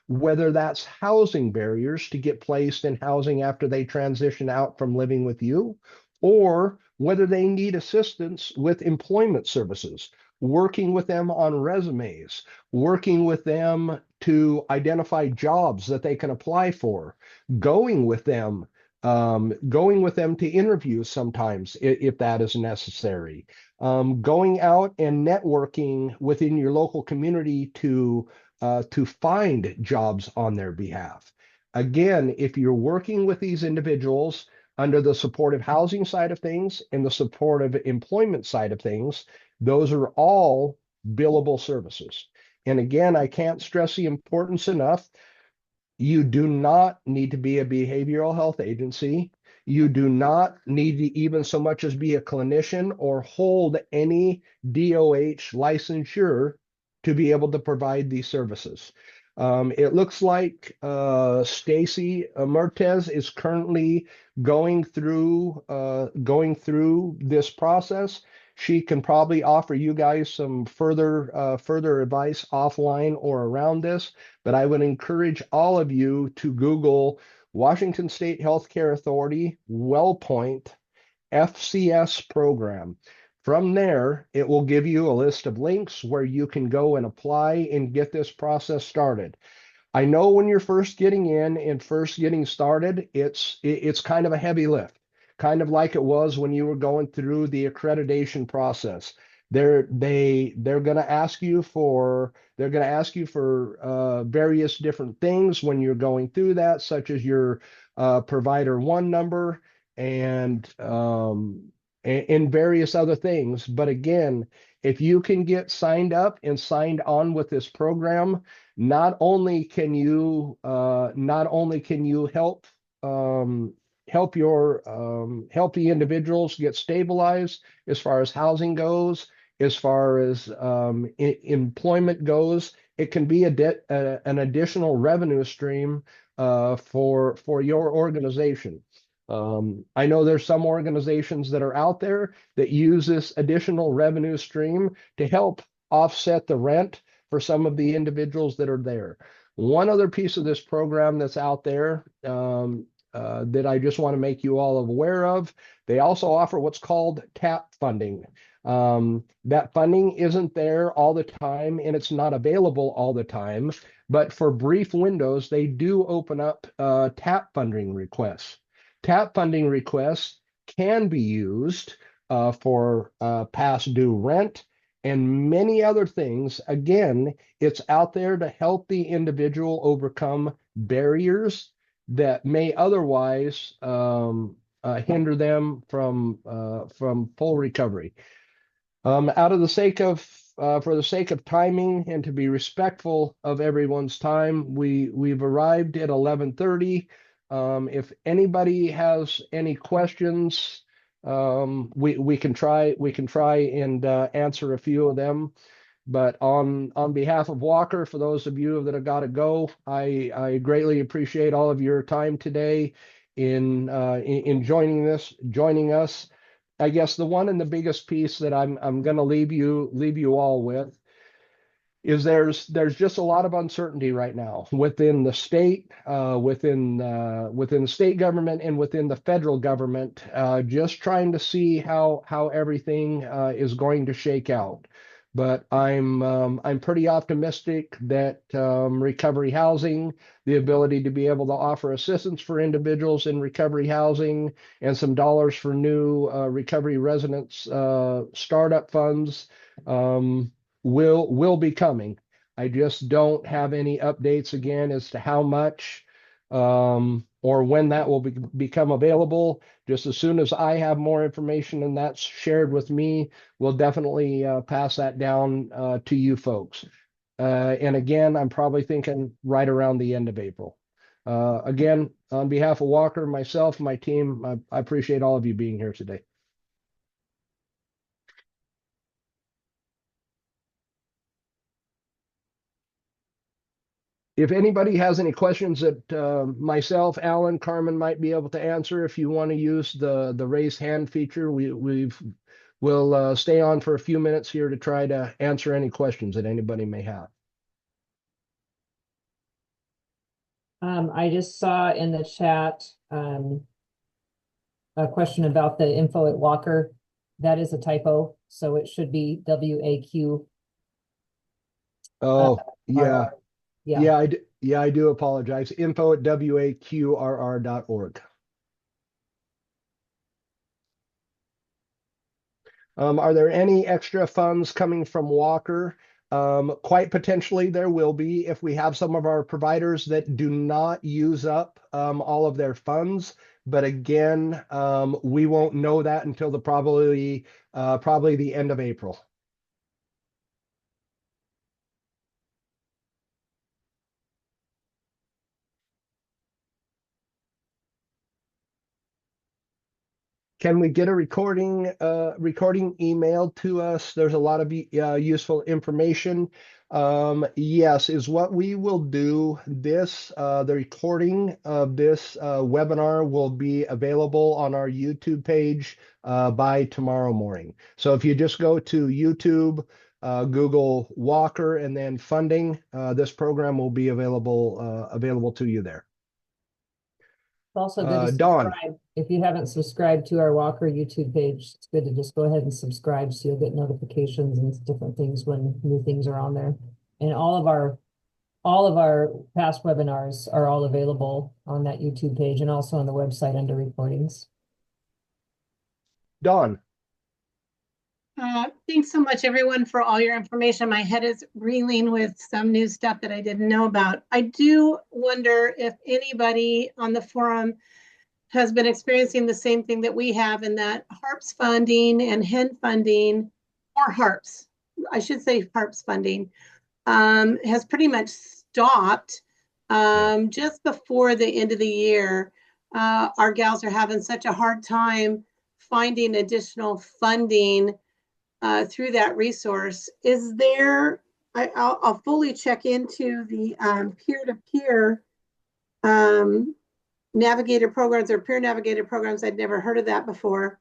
S3: Whether that's housing barriers to get placed in housing after they transition out from living with you, or whether they need assistance with employment services, working with them on resumes, working with them to identify jobs that they can apply for, going with them to interviews sometimes if that is necessary, going out and networking within your local community to find jobs on their behalf. Again, if you're working with these individuals under the supportive housing side of things and the supportive employment side of things, those are all billable services. And again, I can't stress the importance enough. You do not need to be a behavioral health agency. You do not need to even so much as be a clinician or hold any DOH licensure to be able to provide these services. It looks like Stacy Mertez is currently going through this process. She can probably offer you guys some further advice offline or around this, but I would encourage all of you to Google Washington State Healthcare Authority WellPoint FCS program. From there, it will give you a list of links where you can go and apply and get this process started. I know when you're first getting in and first getting started, it's kind of a heavy lift, kind of like it was when you were going through the accreditation process. they're going to ask you for various different things when you're going through that, such as your provider one number and various other things. But again, if you can get signed up and signed on with this program, not only can you help help the individuals get stabilized as far as housing goes, as far as employment goes, it can be an additional revenue stream for your organization. I know there's some organizations that are out there that use this additional revenue stream to help offset the rent for some of the individuals that are there. One other piece of this program that's out there that I just want to make you all aware of, they also offer what's called TAP funding. That funding isn't there all the time and it's not available all the time, but for brief windows, they do open up TAP funding requests. TAP funding requests can be used for past due rent and many other things. Again, it's out there to help the individual overcome barriers that may otherwise hinder them from full recovery. For the sake of timing and to be respectful of everyone's time, we've arrived at 11:30. If anybody has any questions, we can try and answer a few of them. But on behalf of Walker, for those of you that have got to go, I greatly appreciate all of your time today in joining us. I guess the one and the biggest piece that I'm going to leave you all with is there's just a lot of uncertainty right now within the state, within the state government and within the federal government, just trying to see how everything is going to shake out. But I'm pretty optimistic that recovery housing, the ability to be able to offer assistance for individuals in recovery housing, and some dollars for new recovery residents startup funds will be coming. I just don't have any updates again as to how much or when that will become available. Just as soon as I have more information and that's shared with me, we'll definitely pass that down to you folks. And again, I'm probably thinking right around the end of April. Again, on behalf of Walker, myself, my team, I appreciate all of you being here today. If anybody has any questions that myself, Alan, Carmen might be able to answer, if you want to use the raise hand feature, we'll stay on for a few minutes here to try to answer any questions that anybody may have.
S1: I just saw in the chat a question about the info at Walker. That is a typo, so it should be WAQ.
S3: Oh, yeah.
S1: Yeah.
S3: I do apologize. Info at waqrr.org. Are there any extra funds coming from Walker? Quite potentially there will be if we have some of our providers that do not use up all of their funds. But again, we won't know that until probably the end of April. Can we get a recording emailed to us? There's a lot of useful information. Yes, is what we will do. The recording of this webinar will be available on our YouTube page by tomorrow morning. So if you just go to YouTube, Google Walker and then funding, this program will be available to you there.
S1: It's also good to
S3: Dawn.
S1: subscribe. If you haven't subscribed to our Walker YouTube page, it's good to just go ahead and subscribe so you'll get notifications and different things when new things are on there. And all of our past webinars are all available on that YouTube page and also on the website under recordings.
S3: Dawn.
S5: Thanks so much, everyone, for all your information. My head is reeling with some new stuff that I didn't know about. I do wonder if anybody on the forum has been experiencing the same thing that we have, in that HARPS funding and HEN funding, or HARPS, I should say HARPS funding, has pretty much stopped just before the end of the year. Our gals are having such a hard time finding additional funding through that resource. Is there, I'll fully check into the peer-to-peer navigator programs or peer navigator programs. I'd never heard of that before.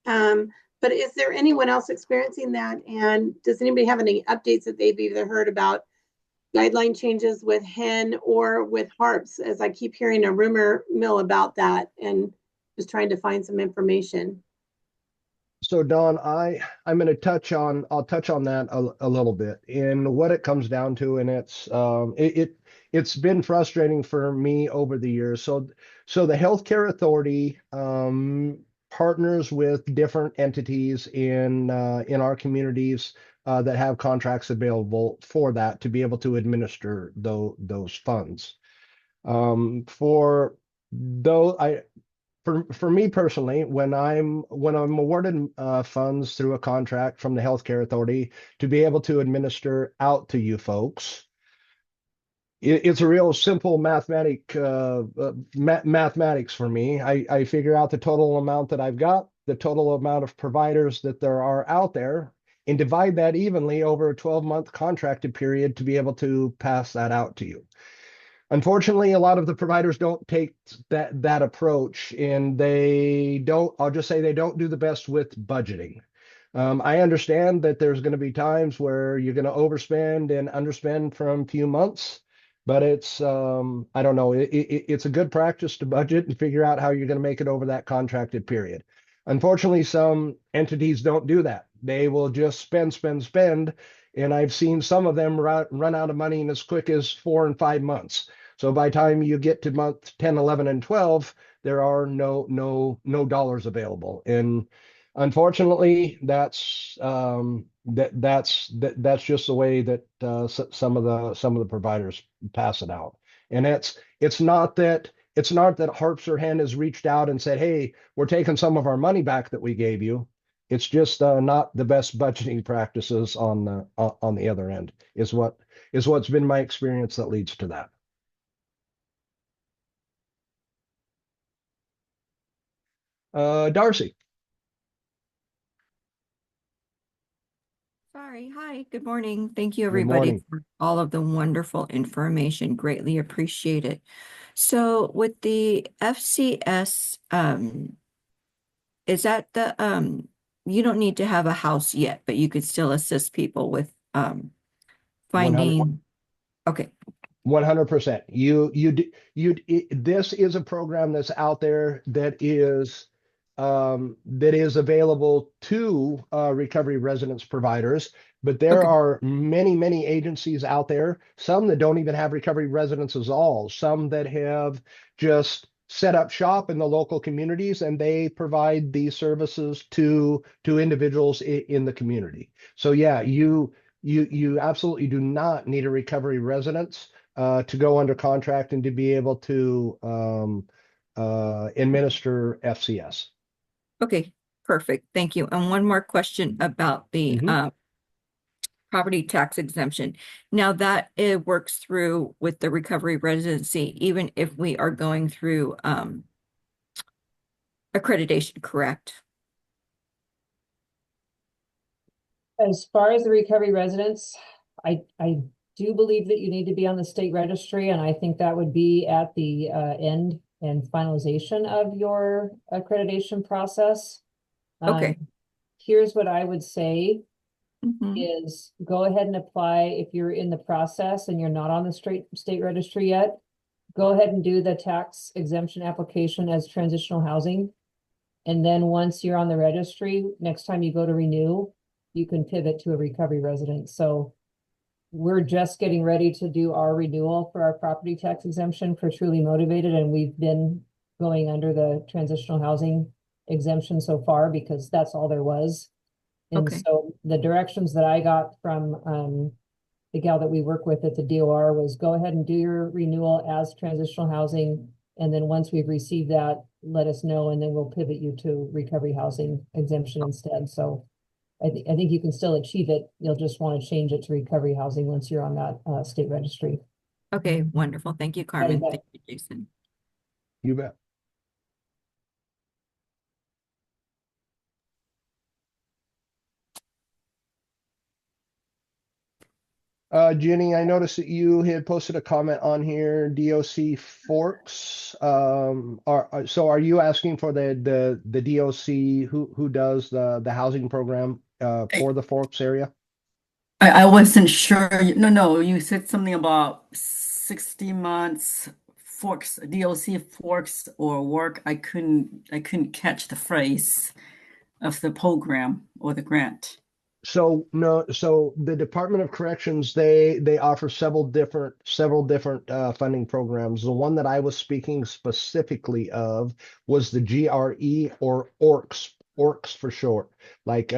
S5: But is there anyone else experiencing that? And does anybody have any updates that they've either heard about guideline changes with HEN or with HARPS, as I keep hearing a rumor mill about that and just trying to find some information?
S3: So Dawn, I'm going to I'll touch on that a little bit. And what it comes down to, and it's been frustrating for me over the years. So the Healthcare Authority partners with different entities in our communities that have contracts available for that, to be able to administer those funds. For me personally, when I'm awarded funds through a contract from the Healthcare Authority to be able to administer out to you folks, it's a real simple mathematics for me. I figure out the total amount that I've got, the total amount of providers that there are out there, and divide that evenly over a 12-month contracted period to be able to pass that out to you. Unfortunately, a lot of the providers don't take that approach, and I'll just say they don't do the best with budgeting. I understand that there's going to be times where you're going to overspend and underspend from a few months, but it's, I don't know, it's a good practice to budget and figure out how you're going to make it over that contracted period. Unfortunately, some entities don't do that. They will just spend, and I've seen some of them run out of money in as quick as 4 and 5 months. So by the time you get to month 10, 11, and 12, there are no dollars available. And unfortunately, that's just the way that some of the providers pass it out. And it's not that HARPS or HEN has reached out and said, "Hey, we're taking some of our money back that we gave you." It's just not the best budgeting practices on the other end is what's been my experience that leads to that. Darcy.
S14: Sorry. Hi. Good morning. Thank you,
S3: Good
S14: everybody,
S3: morning.
S14: for all of the wonderful information. Greatly appreciate it. So with the FCS, is that the you don't need to have a house yet, but you could still assist people with finding. Okay.
S3: 100%. This is a program that's out there that is available to recovery residence providers, but there are many agencies out there, some that don't even have recovery residences at all, some that have just set up shop in the local communities, and they provide these services to individuals in the community. So yeah, you absolutely do not need a recovery residence to go under contract and to be able to administer FCS.
S14: Okay, perfect. Thank you. And one more question about the property tax exemption. Now that it works through with the recovery residency, even if we are going through accreditation, correct?
S1: As far as the recovery residence, I do believe that you need to be on the state registry, and I think that would be at the end and finalization of your accreditation process.
S14: Okay.
S1: Here's what I would say is go ahead and apply if you're in the process and you're not on the state registry yet. Go ahead and do the tax exemption application as transitional housing. And then once you're on the registry, next time you go to renew, you can pivot to a recovery residence. So we're just getting ready to do our renewal for our property tax exemption for Truly Motivated, and we've been going under the transitional housing exemption so far because that's all there was. And
S14: Okay.
S1: so the directions that I got from the gal that we work with at the DOR was go ahead and do your renewal as transitional housing. And then once we've received that, let us know, and then we'll pivot you to recovery housing exemption instead. So I think you can still achieve it. You'll just want to change it to recovery housing once you're on that state registry.
S14: Okay, wonderful. Thank you,
S1: you
S14: Carmen.
S1: bet.
S14: Thank you, Jason.
S3: You bet. Jenny, I noticed that you had posted a comment on here, DOC Forks. So are you asking for the DOC who does the housing program for the Forks area?
S2: I wasn't sure. No, you said something about 60 months Forks, DOC Forks or work. I couldn't catch the phrase of the program or the grant.
S3: So no, so the Department of Corrections, they offer several different funding programs. The one that I was speaking specifically of was the GRE or ORCS for short, like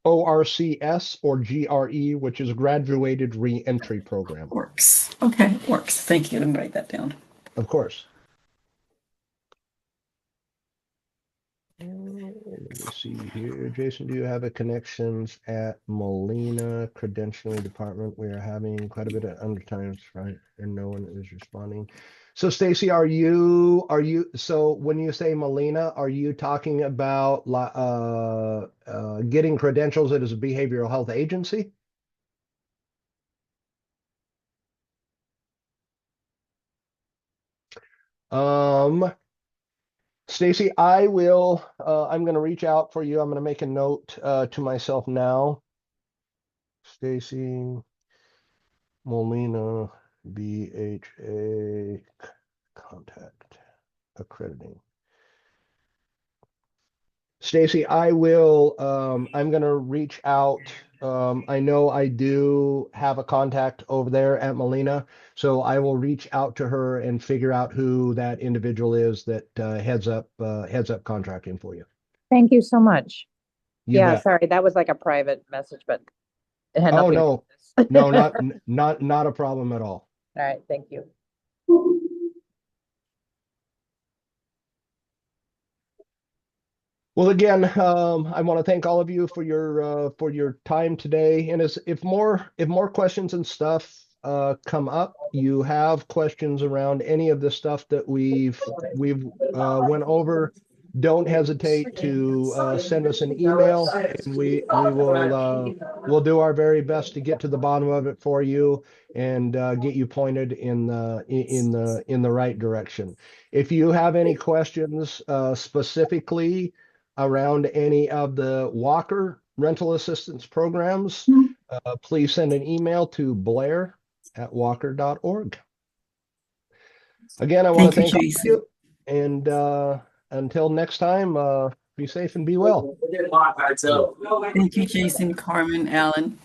S3: ORCS or GRE, which is Graduated Reentry Program.
S2: Works. Okay, works. Thank you. Let me write that down.
S3: Of course. Let me see here. Jason, do you have a connections at Molina Credentialing Department? We are having quite a bit of undertimes, right? And no one is responding. So Stacy, so when you say Molina, are you talking about getting credentials as a behavioral health agency? Stacy, I'm going to reach out for you. I'm going to make a note to myself now. Stacy Molina, BHA contact accrediting. Stacy, I'm going to reach out. I know I do have a contact over there at Molina, so I will reach out to her and figure out who that individual is that heads up contracting for you.
S15: Thank you so much.
S3: You
S15: Yeah,
S3: bet.
S15: sorry, that was like a private message, but it had
S3: Oh
S15: nothing to do with
S3: no,
S15: this.
S3: not a problem at all.
S15: All right, thank you.
S3: Well, again, I want to thank all of you for your time today. And if more questions and stuff come up, you have questions around any of the stuff that we've went over, don't hesitate to send us an email, and we'll do our very best to get to the bottom of it for you and get you pointed in the right direction. If you have any questions specifically around any of the Walker rental assistance programs, please send an email to blair@walker.org. Again, I want to thank all of you, and until next time, be safe and be well.
S2: Thank you, Jason, Carmen, Alan.